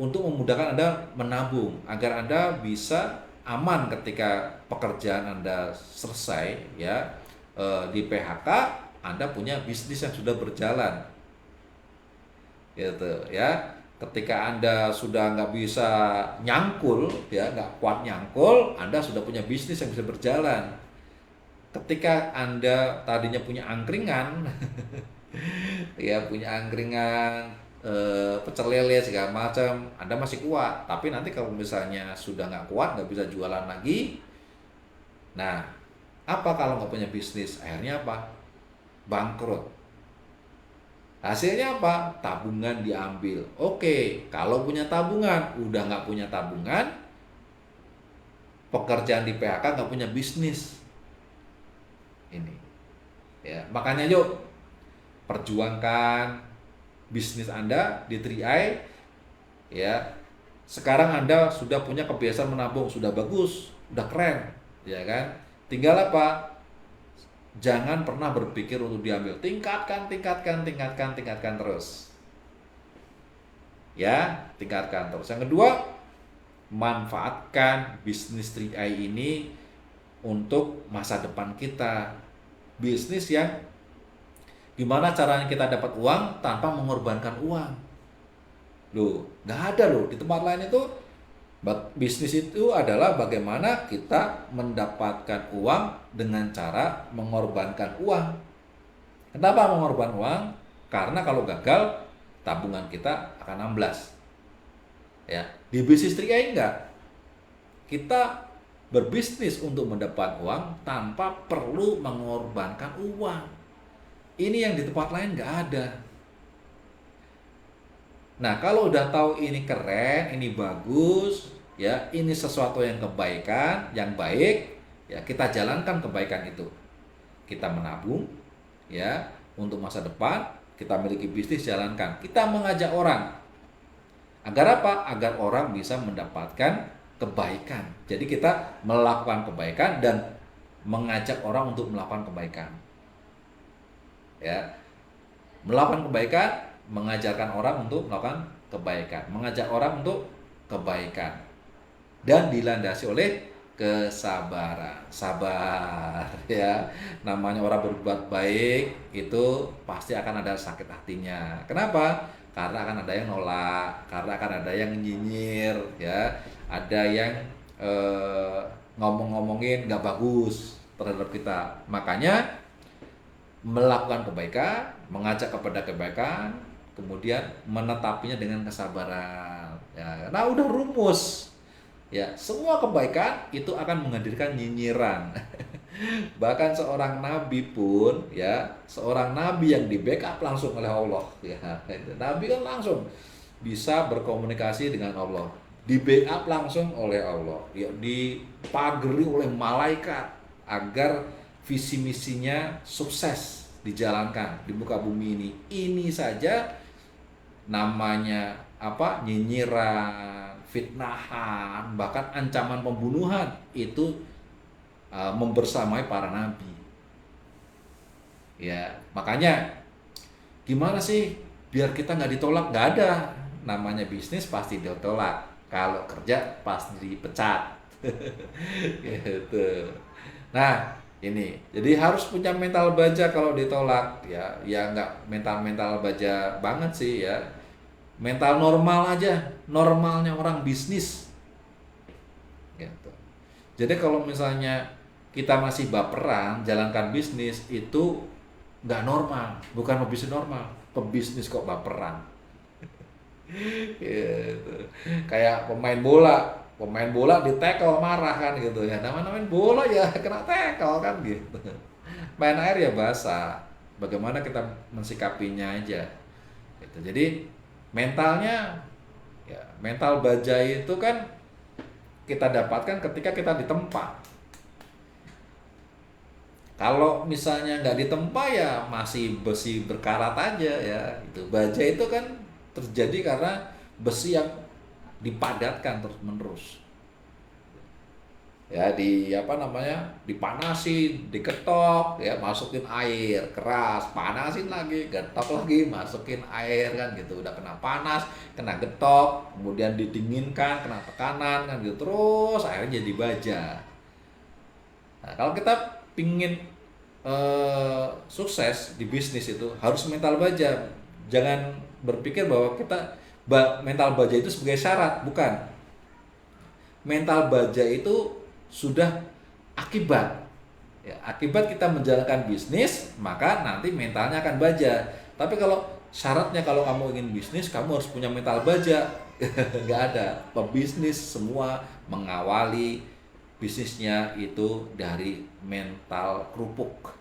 untuk memudahkan Anda menabung, agar Anda bisa aman ketika pekerjaan Anda selesai ya, di PHK, Anda punya bisnis yang sudah berjalan. Gitu ya. Ketika Anda sudah nggak bisa nyangkul ya, nggak kuat nyangkul, Anda sudah punya bisnis yang bisa berjalan. Ketika Anda tadinya punya angkringan ya, punya angkringan, pecel lele segala macam, Anda masih kuat. Tapi nanti kalau misalnya sudah nggak kuat, nggak bisa jualan lagi, nah apa kalau nggak punya bisnis? Akhirnya apa? Bangkrut. Hasilnya apa? Tabungan diambil. Oke, kalau punya tabungan, udah nggak punya tabungan, pekerjaan di PHK, nggak punya bisnis. Ini, ya makanya yuk perjuangkan bisnis Anda di 3i. Ya, sekarang Anda sudah punya kebiasaan menabung, sudah bagus, sudah keren, ya kan? Tinggal apa? Jangan pernah berpikir untuk diambil. Tingkatkan terus. Ya, tingkatkan terus. Yang kedua, manfaatkan bisnis 3i ini untuk masa depan kita. Bisnis yang gimana caranya kita dapat uang tanpa mengorbankan uang. Loh, nggak ada loh. Di tempat lain itu bisnis itu adalah bagaimana kita mendapatkan uang dengan cara mengorbankan uang. Kenapa mengorbankan uang? Karena kalau gagal, tabungan kita akan amblas. Ya, di bisnis 3i enggak. Kita berbisnis untuk mendapat uang tanpa perlu mengorbankan uang. Ini yang di tempat lain nggak ada. Nah, kalau udah tahu ini keren, ini bagus, ya, ini sesuatu yang kebaikan, yang baik, ya kita jalankan kebaikan itu. Kita menabung, ya, untuk masa depan, kita miliki bisnis, jalankan. Kita mengajak orang. Agar apa? Agar orang bisa mendapatkan kebaikan. Jadi kita melakukan kebaikan dan mengajak orang untuk melakukan kebaikan. Ya, melakukan kebaikan, mengajarkan orang untuk melakukan kebaikan, mengajak orang untuk kebaikan, dan dilandasi oleh kesabaran. Sabar ya. Namanya orang berbuat baik itu pasti akan ada sakit hatinya. Kenapa? Karena akan ada yang nolak, karena akan ada yang nyinyir ya. Ada yang eh, ngomong-ngomongin nggak bagus terhadap kita. Makanya melakukan kebaikan, mengajak kepada kebaikan, kemudian menetapinya dengan kesabaran. Ya, nah udah rumus. Ya, semua kebaikan itu akan menghadirkan nyinyiran. Bahkan seorang nabi pun ya, seorang nabi yang di backup langsung oleh Allah ya. Nabi kan langsung bisa berkomunikasi dengan Allah. Di backup langsung oleh Allah. Ya, dipagari oleh malaikat agar visi misinya sukses dijalankan di muka bumi ini. Ini saja namanya apa? Nyinyiran, fitnahan, bahkan ancaman pembunuhan itu membersamai para nabi. Ya, makanya gimana sih biar kita nggak ditolak? Nggak ada. Namanya bisnis pasti ditolak. Kalau kerja pasti dipecat. Gitu. Nah, ini jadi harus punya mental baja kalau ditolak ya. Ya nggak mental baja banget sih ya. Mental normal aja, normalnya orang bisnis. Gitu. Jadi kalau misalnya kita masih baperan jalankan bisnis itu nggak normal, bukan pebisnis normal, pebisnis kok baperan. Gitu. Kayak pemain bola di tackle marah kan gitu ya. Namanya main bola ya kena tackle kan gitu. Main air ya basah. Bagaimana kita mensikapinya aja. Gitu. Jadi mentalnya ya mental baja itu kan kita dapatkan ketika kita ditempa. Kalau misalnya nggak ditempa ya masih besi berkarat aja ya. Itu baja itu kan terjadi karena besi yang dipadatkan terus menerus ya, di apa namanya, dipanasin, diketok ya, masukin air keras, panasin lagi, getok lagi, masukin air kan gitu, udah kena panas, kena getok, kemudian didinginkan, kena tekanan kan gitu, terus akhirnya jadi baja. Nah, kalau kita pingin sukses di bisnis itu harus mental baja. Jangan berpikir bahwa kita mental baja itu sebagai syarat, bukan. Mental baja itu sudah akibat. Ya, akibat kita menjalankan bisnis, maka nanti mentalnya akan baja. Tapi kalau syaratnya kalau kamu ingin bisnis, kamu harus punya mental baja. Nggak ada. Pebisnis semua mengawali bisnisnya itu dari mental kerupuk.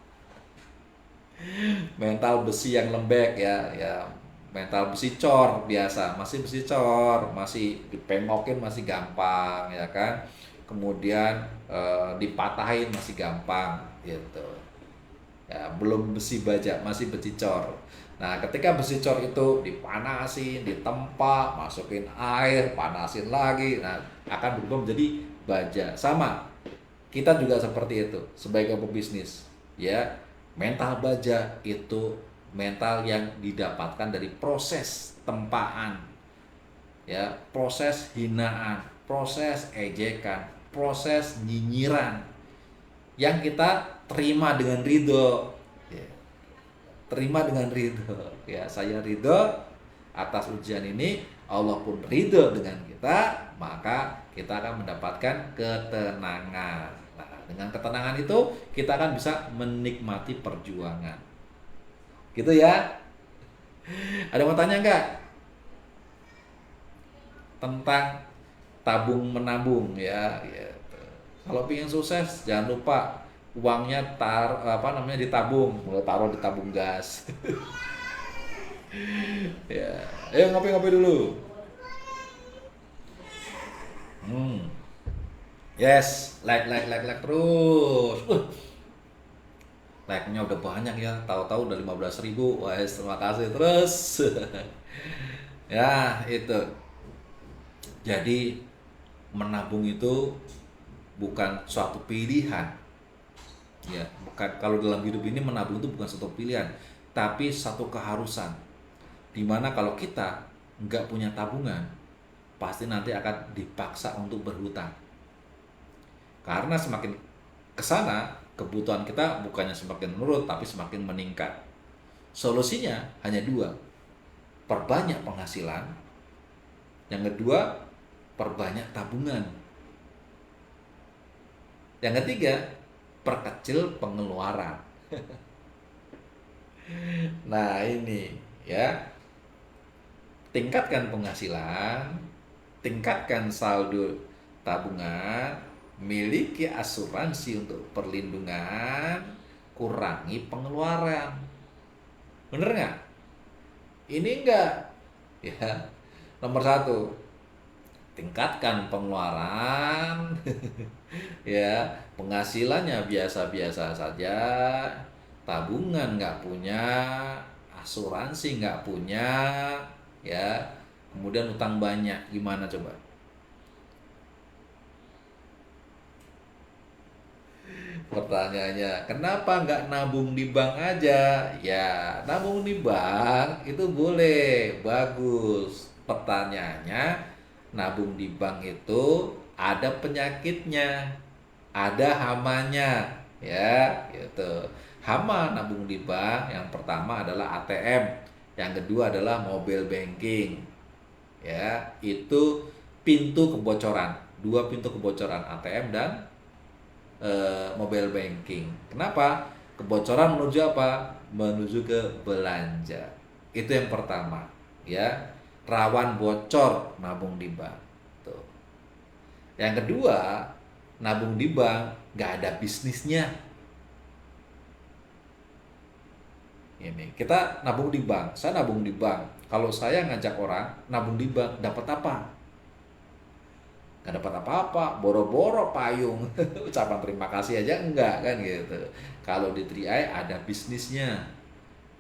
Mental besi yang lembek ya mental besi cor biasa, masih besi cor, masih dipengokin masih gampang ya kan, kemudian dipatahin masih gampang gitu ya, belum besi baja, masih besi cor. Nah ketika besi cor itu dipanasin, ditempa, masukin air, panasin lagi, nah akan berubah menjadi baja. Sama kita juga seperti itu sebagai pebisnis ya. Mental baja itu mental yang didapatkan dari proses tempaan ya, proses hinaan, proses ejekan, proses nyinyiran yang kita terima dengan ridho ya. Terima dengan ridho ya, saya ridho atas ujian ini, Allah pun ridho dengan kita, maka kita akan mendapatkan ketenangan. Nah, dengan ketenangan itu kita akan bisa menikmati perjuangan. Gitu ya. Ada mau tanya nggak tentang tabung menabung ya? Gitu. Kalau ingin sukses jangan lupa uangnya ditabung, mulai taruh di tabung gas. Ya, ayo ngopi-ngopi dulu. Yes, like terus. Like-nya udah banyak ya, tahu-tahu udah 15.000. Wah, terima kasih terus. Ya, itu. Jadi menabung itu bukan suatu pilihan. Ya, bukan, kalau dalam hidup ini menabung itu bukan suatu pilihan, tapi satu keharusan. Dimana kalau kita nggak punya tabungan, pasti nanti akan dipaksa untuk berhutang. Karena semakin ke sana, kebutuhan kita bukannya semakin menurun, tapi semakin meningkat. Solusinya hanya dua, perbanyak penghasilan. Yang kedua, perbanyak tabungan. Yang ketiga, perkecil pengeluaran. Nah ini ya, tingkatkan penghasilan, tingkatkan saldo tabungan, miliki asuransi untuk perlindungan, kurangi pengeluaran. Bener nggak? Ini enggak. Ya, nomor satu, tingkatkan pengeluaran. Ya, penghasilannya biasa-biasa saja, tabungan nggak punya, asuransi nggak punya, ya, kemudian utang banyak, gimana coba? Pertanyaannya, kenapa nggak nabung di bank aja? Ya, nabung di bank itu boleh, bagus. Pertanyaannya, nabung di bank itu ada penyakitnya, ada hamanya, ya, gitu. Hama nabung di bank yang pertama adalah ATM, yang kedua adalah mobile banking, ya, itu pintu kebocoran, dua pintu kebocoran, ATM dan mobile banking. Kenapa? Kebocoran menuju apa? Menuju ke belanja. Itu yang pertama, ya. Rawan bocor nabung di bank. Tuh. Yang kedua, nabung di bank nggak ada bisnisnya. Ini kita nabung di bank. Saya nabung di bank. Kalau saya ngajak orang nabung di bank, dapat apa? Nggak dapat apa-apa, boro-boro payung. Ucapan terima kasih aja enggak kan gitu. Kalau di 3i ada bisnisnya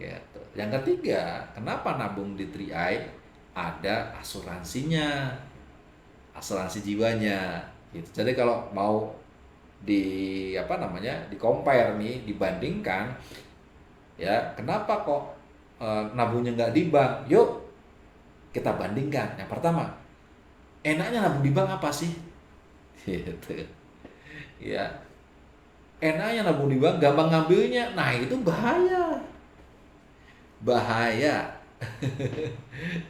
gitu. Yang ketiga, kenapa nabung di 3i? Ada asuransinya, asuransi jiwanya gitu. Jadi kalau mau di apa namanya, di compare nih, dibandingkan, ya, kenapa kok nabungnya nggak di bank? Yuk kita bandingkan. Yang pertama, enaknya nabung di bank apa sih? Gitu. Ya, enaknya nabung di bank, gampang ngambilnya. Nah, itu bahaya. Bahaya.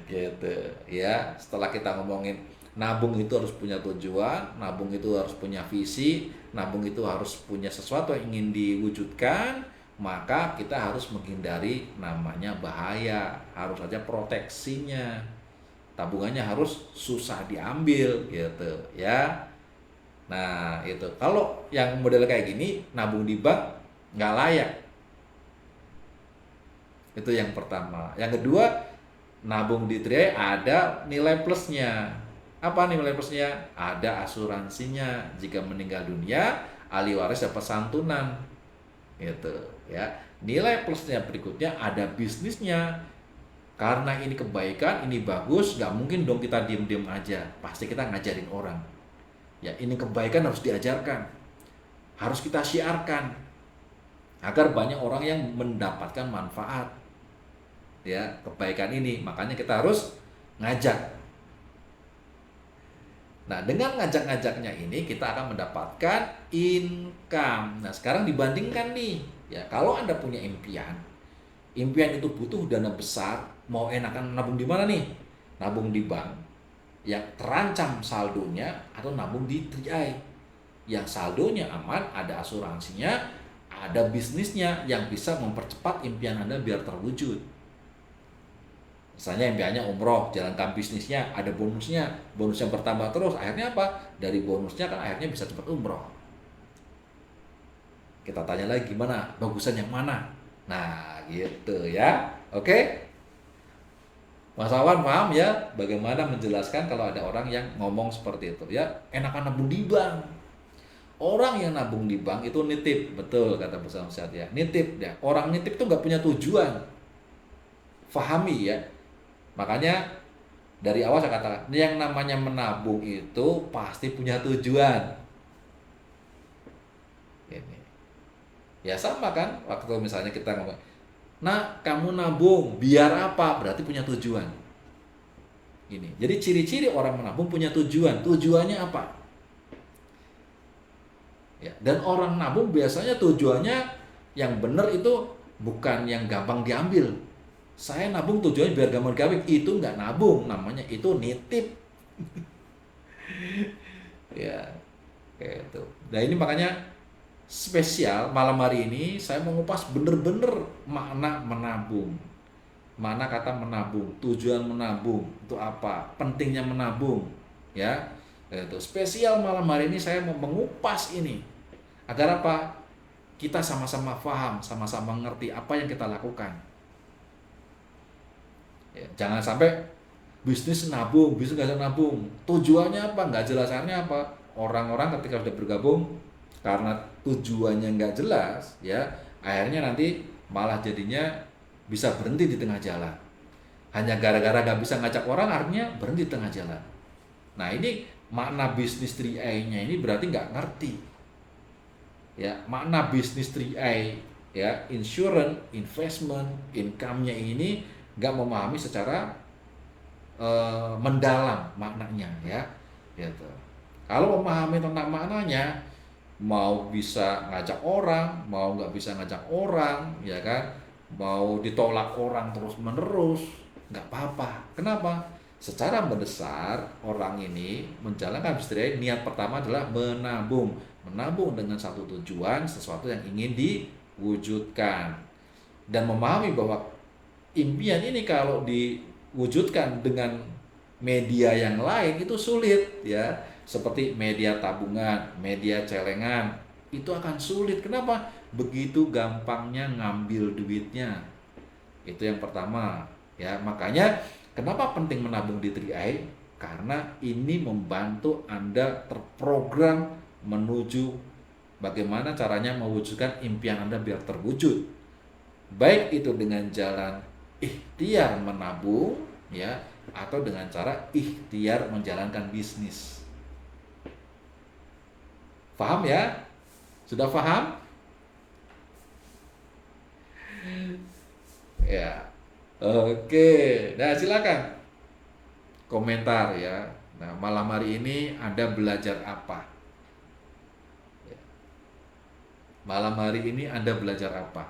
Gitu. Ya, setelah kita ngomongin nabung itu harus punya tujuan, nabung itu harus punya visi, nabung itu harus punya sesuatu yang ingin diwujudkan, maka kita harus menghindari namanya bahaya, harus ada proteksinya. Tabungannya harus susah diambil gitu, ya. Nah, itu. Kalau yang model kayak gini, nabung di bank nggak layak. Itu yang pertama. Yang kedua, nabung di 3i ada nilai plusnya. Apa nilai plusnya? Ada asuransinya. Jika meninggal dunia, ahli waris dapat santunan. Gitu, ya. Nilai plusnya berikutnya ada bisnisnya. Karena ini kebaikan, ini bagus, nggak mungkin dong kita diem-diem aja. Pasti kita ngajarin orang. Ya, ini kebaikan harus diajarkan, harus kita syiarkan agar banyak orang yang mendapatkan manfaat, ya, kebaikan ini. Makanya kita harus ngajak. Nah, dengan ngajak-ngajaknya ini kita akan mendapatkan income. Nah, sekarang dibandingkan nih, ya, kalau Anda punya impian, impian itu butuh dana besar, mau enakan nabung di mana nih? Nabung di bank yang terancam saldonya, atau nabung di 3i yang saldonya aman, ada asuransinya, ada bisnisnya yang bisa mempercepat impian Anda biar terwujud. Misalnya impiannya umroh, jalankan bisnisnya, ada bonusnya, bonus yang bertambah terus, akhirnya apa? Dari bonusnya kan akhirnya bisa cepat umroh. Kita tanya lagi, gimana? Bagusan yang mana? Nah, gitu ya. Oke? Mas Awan paham ya bagaimana menjelaskan kalau ada orang yang ngomong seperti itu, ya, enakan nabung di bank. Orang yang nabung di bank itu nitip, betul kata Bersama Sehat ya, nitip ya. Orang nitip itu nggak punya tujuan. Fahami ya. Makanya dari awal saya katakan, yang namanya menabung itu pasti punya tujuan. Ini. Ya sama kan, waktu misalnya kita ngomong, nah, kamu nabung biar apa? Berarti punya tujuan. Ini. Jadi ciri-ciri orang menabung punya tujuan. Tujuannya apa? Ya, dan orang nabung biasanya tujuannya yang benar itu bukan yang gampang diambil. Saya nabung tujuannya biar gampang diambil, itu nggak nabung, namanya itu nitip. Ya, kayak itu. Nah ini makanya spesial malam hari ini saya mengupas bener-bener makna menabung. Mana kata menabung, tujuan menabung itu apa, pentingnya menabung, ya. Itu spesial malam hari ini saya mau mengupas ini agar apa? Kita sama-sama paham, sama-sama ngerti apa yang kita lakukan. Ya, jangan sampai bisnis nabung, bisnis nggak nabung. Tujuannya apa? Nggak jelasannya apa? Orang-orang ketika sudah bergabung karena tujuannya nggak jelas, ya akhirnya nanti malah jadinya bisa berhenti di tengah jalan. Hanya gara-gara nggak bisa ngajak orang, artinya berhenti di tengah jalan. Nah ini makna bisnis 3i-nya ini berarti nggak ngerti. Ya, makna bisnis 3i, ya, insurance, investment, income-nya ini nggak memahami secara mendalam maknanya, ya, gitu. Kalau memahami tentang maknanya, mau bisa ngajak orang, mau nggak bisa ngajak orang, ya kan, mau ditolak orang terus menerus, nggak apa-apa. Kenapa? Secara mendasar orang ini menjalankan bisnis, niat pertama adalah menabung, menabung dengan satu tujuan, sesuatu yang ingin diwujudkan, dan memahami bahwa impian ini kalau diwujudkan dengan media yang lain itu sulit, ya, seperti media tabungan, media celengan, itu akan sulit. Kenapa? Begitu gampangnya ngambil duitnya. Itu yang pertama, ya. Makanya kenapa penting menabung di 3i? Karena ini membantu Anda terprogram menuju bagaimana caranya mewujudkan impian Anda biar terwujud. Baik itu dengan jalan ikhtiar menabung, ya, atau dengan cara ikhtiar menjalankan bisnis. Paham ya? Sudah paham? Ya. Oke. Nah, silakan komentar ya. Nah, malam hari ini Anda belajar apa? Ya. Malam hari ini Anda belajar apa?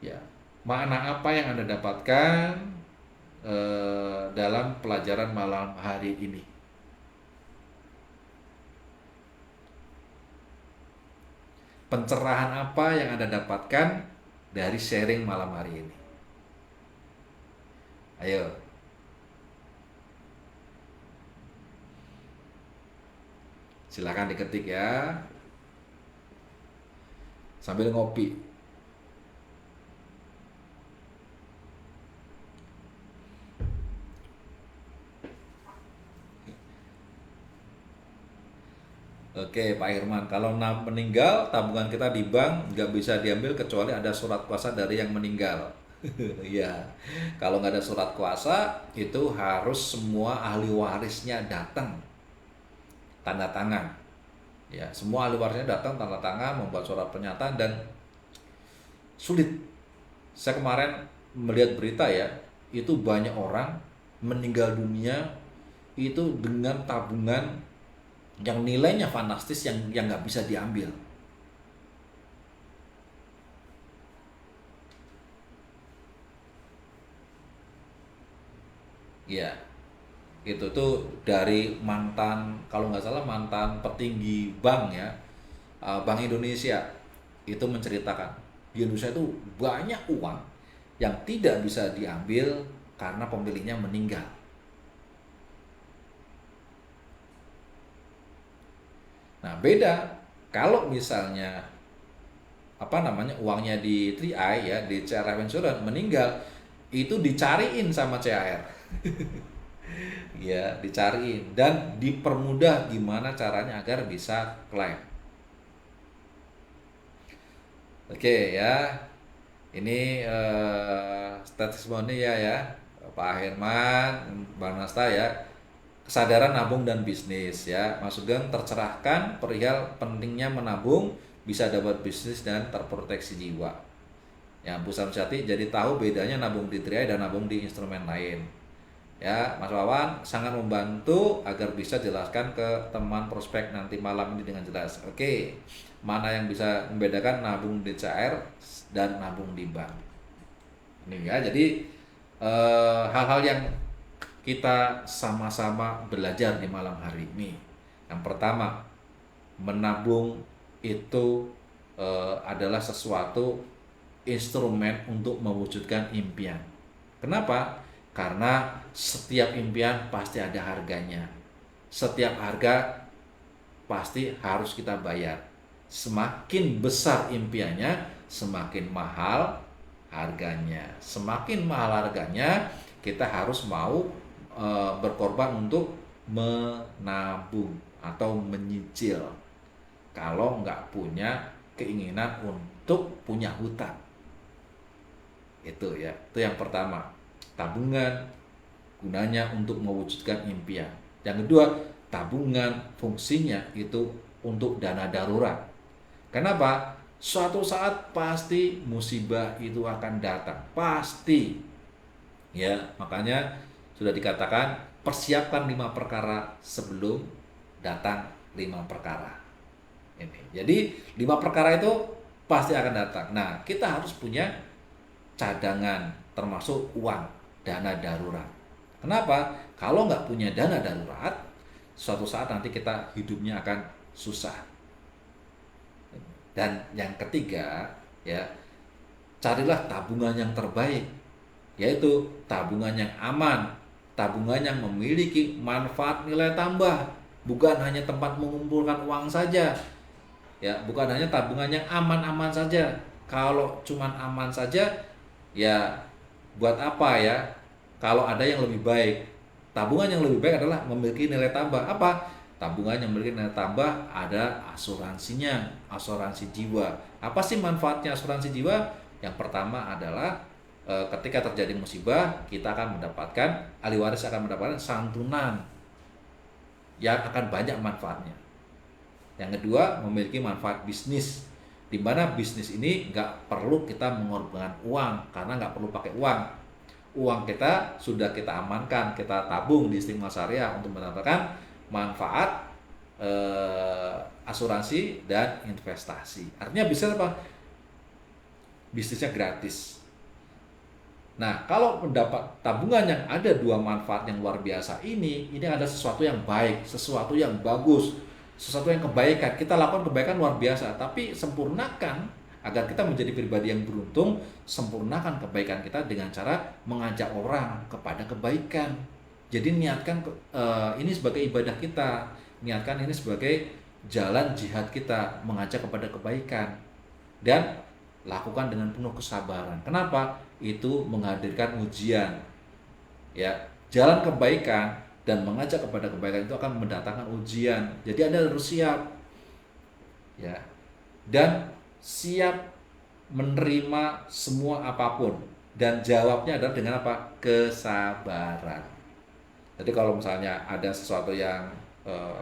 Ya. Makna apa yang Anda dapatkan dalam pelajaran malam hari ini? Pencerahan apa yang Anda dapatkan dari sharing malam hari ini? Ayo. Silakan diketik ya. Sambil ngopi. Oke, Pak Irman, kalau meninggal, tabungan kita di bank nggak bisa diambil kecuali ada surat kuasa dari yang meninggal. Iya, kalau nggak ada surat kuasa, itu harus semua ahli warisnya datang, tanda tangan. Ya, semua ahli warisnya datang, tanda tangan, membuat surat pernyataan, dan sulit. Saya kemarin melihat berita ya, itu banyak orang meninggal dunia itu dengan tabungan yang nilainya fantastis, yang nggak bisa diambil. Ya, itu tuh dari mantan, kalau nggak salah mantan petinggi bank ya, Bank Indonesia, itu menceritakan di Indonesia itu banyak uang yang tidak bisa diambil karena pemiliknya meninggal. Nah, beda kalau misalnya uangnya di 3i ya, di CR Life Insurance, meninggal itu dicariin sama CR. Ya, dicariin dan dipermudah gimana caranya agar bisa klaim. Oke ya. Ini testimoni ya Pak Herman, Bang Nasta ya. Kesadaran nabung dan bisnis ya. Mas Sugeng tercerahkan perihal pentingnya menabung, bisa dapat bisnis dan terproteksi jiwa. Ya, Bu Samsiati jadi tahu bedanya nabung di 3i dan nabung di instrumen lain. Ya, Mas Wawan sangat membantu agar bisa jelaskan ke teman prospek nanti malam ini dengan jelas. Oke, mana yang bisa membedakan nabung di CR dan nabung di bank? Ini ya, jadi hal-hal yang kita sama-sama belajar di malam hari ini. Yang pertama, menabung itu adalah sesuatu instrumen untuk mewujudkan impian. Kenapa? Karena setiap impian pasti ada harganya. Setiap harga pasti harus kita bayar. Semakin besar impiannya, semakin mahal harganya. Semakin mahal harganya, kita harus mau berkorban untuk menabung atau menyicil. Kalau nggak punya keinginan untuk punya hutang, itu ya, itu yang pertama. Tabungan gunanya untuk mewujudkan impian. Yang kedua, tabungan fungsinya itu untuk dana darurat. Kenapa? Suatu saat pasti musibah itu akan datang, pasti. Ya, makanya sudah dikatakan persiapkan 5 perkara sebelum datang 5 perkara. Ini. Jadi 5 perkara itu pasti akan datang. Nah, kita harus punya cadangan termasuk uang, dana darurat. Kenapa? Kalau nggak punya dana darurat, suatu saat nanti kita hidupnya akan susah. Dan yang ketiga, ya, carilah tabungan yang terbaik, yaitu tabungan yang aman, tabungan yang memiliki manfaat nilai tambah, bukan hanya tempat mengumpulkan uang saja. Ya, bukan hanya tabungan yang aman-aman saja. Kalau cuman aman saja, ya buat apa ya? Kalau ada yang lebih baik. Tabungan yang lebih baik adalah memiliki nilai tambah. Apa? Tabungan yang memiliki nilai tambah ada asuransinya, asuransi jiwa. Apa sih manfaatnya asuransi jiwa? Yang pertama adalah ketika terjadi musibah, kita akan mendapatkan, ahli waris akan mendapatkan santunan yang akan banyak manfaatnya. Yang kedua, memiliki manfaat bisnis, di mana bisnis ini nggak perlu kita mengorbankan uang, karena nggak perlu pakai uang. Uang kita sudah kita amankan, kita tabung di Istiqomah Syariah untuk mendapatkan manfaat asuransi dan investasi. Artinya bisnis apa? Bisnisnya gratis. Nah, kalau mendapat tabungan yang ada 2 manfaat yang luar biasa ini ada sesuatu yang baik, sesuatu yang bagus, sesuatu yang kebaikan. Kita lakukan kebaikan luar biasa, tapi sempurnakan agar kita menjadi pribadi yang beruntung. Sempurnakan kebaikan kita dengan cara mengajak orang kepada kebaikan. Jadi niatkan ini sebagai ibadah kita, niatkan ini sebagai jalan jihad kita, mengajak kepada kebaikan, dan lakukan dengan penuh kesabaran. Kenapa? Itu menghadirkan ujian. Ya, jalan kebaikan dan mengajak kepada kebaikan itu akan mendatangkan ujian. Jadi Anda harus siap. Ya. Dan siap menerima semua apapun, dan jawabnya adalah dengan apa? Kesabaran. Jadi kalau misalnya ada sesuatu yang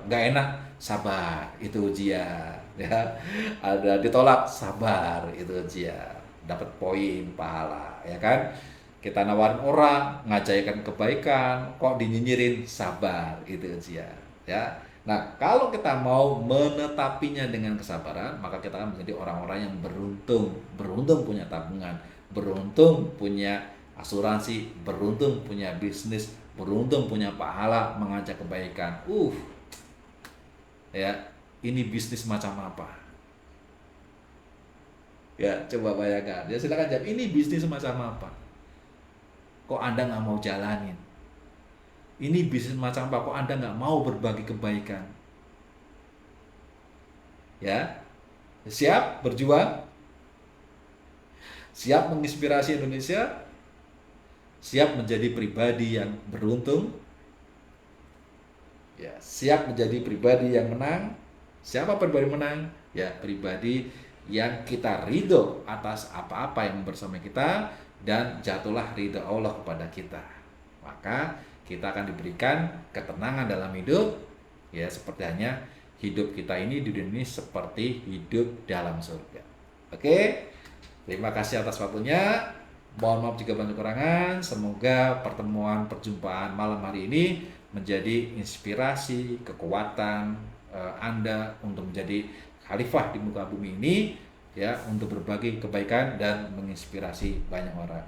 nggak enak, sabar, itu ujian. Ya, ada ditolak, sabar, itu ujian. Dapat poin pahala, ya kan? Kita nawarin orang, ngajakin kebaikan, kok dinyinyirin, sabar, itu ujian. Ya. Nah, kalau kita mau menetapinya dengan kesabaran, maka kita akan menjadi orang-orang yang beruntung. Beruntung punya tabungan, beruntung punya asuransi, beruntung punya bisnis, beruntung punya pahala mengajak kebaikan. Ya, ini bisnis macam apa? Ya, coba bayangkan. Ya, silakan jawab, ini bisnis macam apa? Kok Anda nggak mau jalanin? Ini bisnis macam apa? Kok Anda nggak mau berbagi kebaikan? Ya, siap berjuang? Siap menginspirasi Indonesia? Siap menjadi pribadi yang beruntung? Ya, siap menjadi pribadi yang menang? Siapa pribadi menang? Ya, pribadi yang kita ridho atas apa-apa yang bersama kita, dan jatuhlah ridho Allah kepada kita. Maka kita akan diberikan ketenangan dalam hidup. Ya, seperti hanya hidup kita ini di dunia ini seperti hidup dalam surga. Oke, terima kasih atas waktunya. Mohon maaf jika banyak kekurangan. Semoga perjumpaan malam hari ini menjadi inspirasi, kekuatan Anda untuk menjadi khalifah di muka bumi ini, ya, untuk berbagi kebaikan dan menginspirasi banyak orang.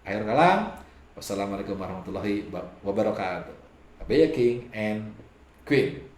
Akhir kalam, wassalamualaikum warahmatullahi wabarakatuh. Abaya King and Queen.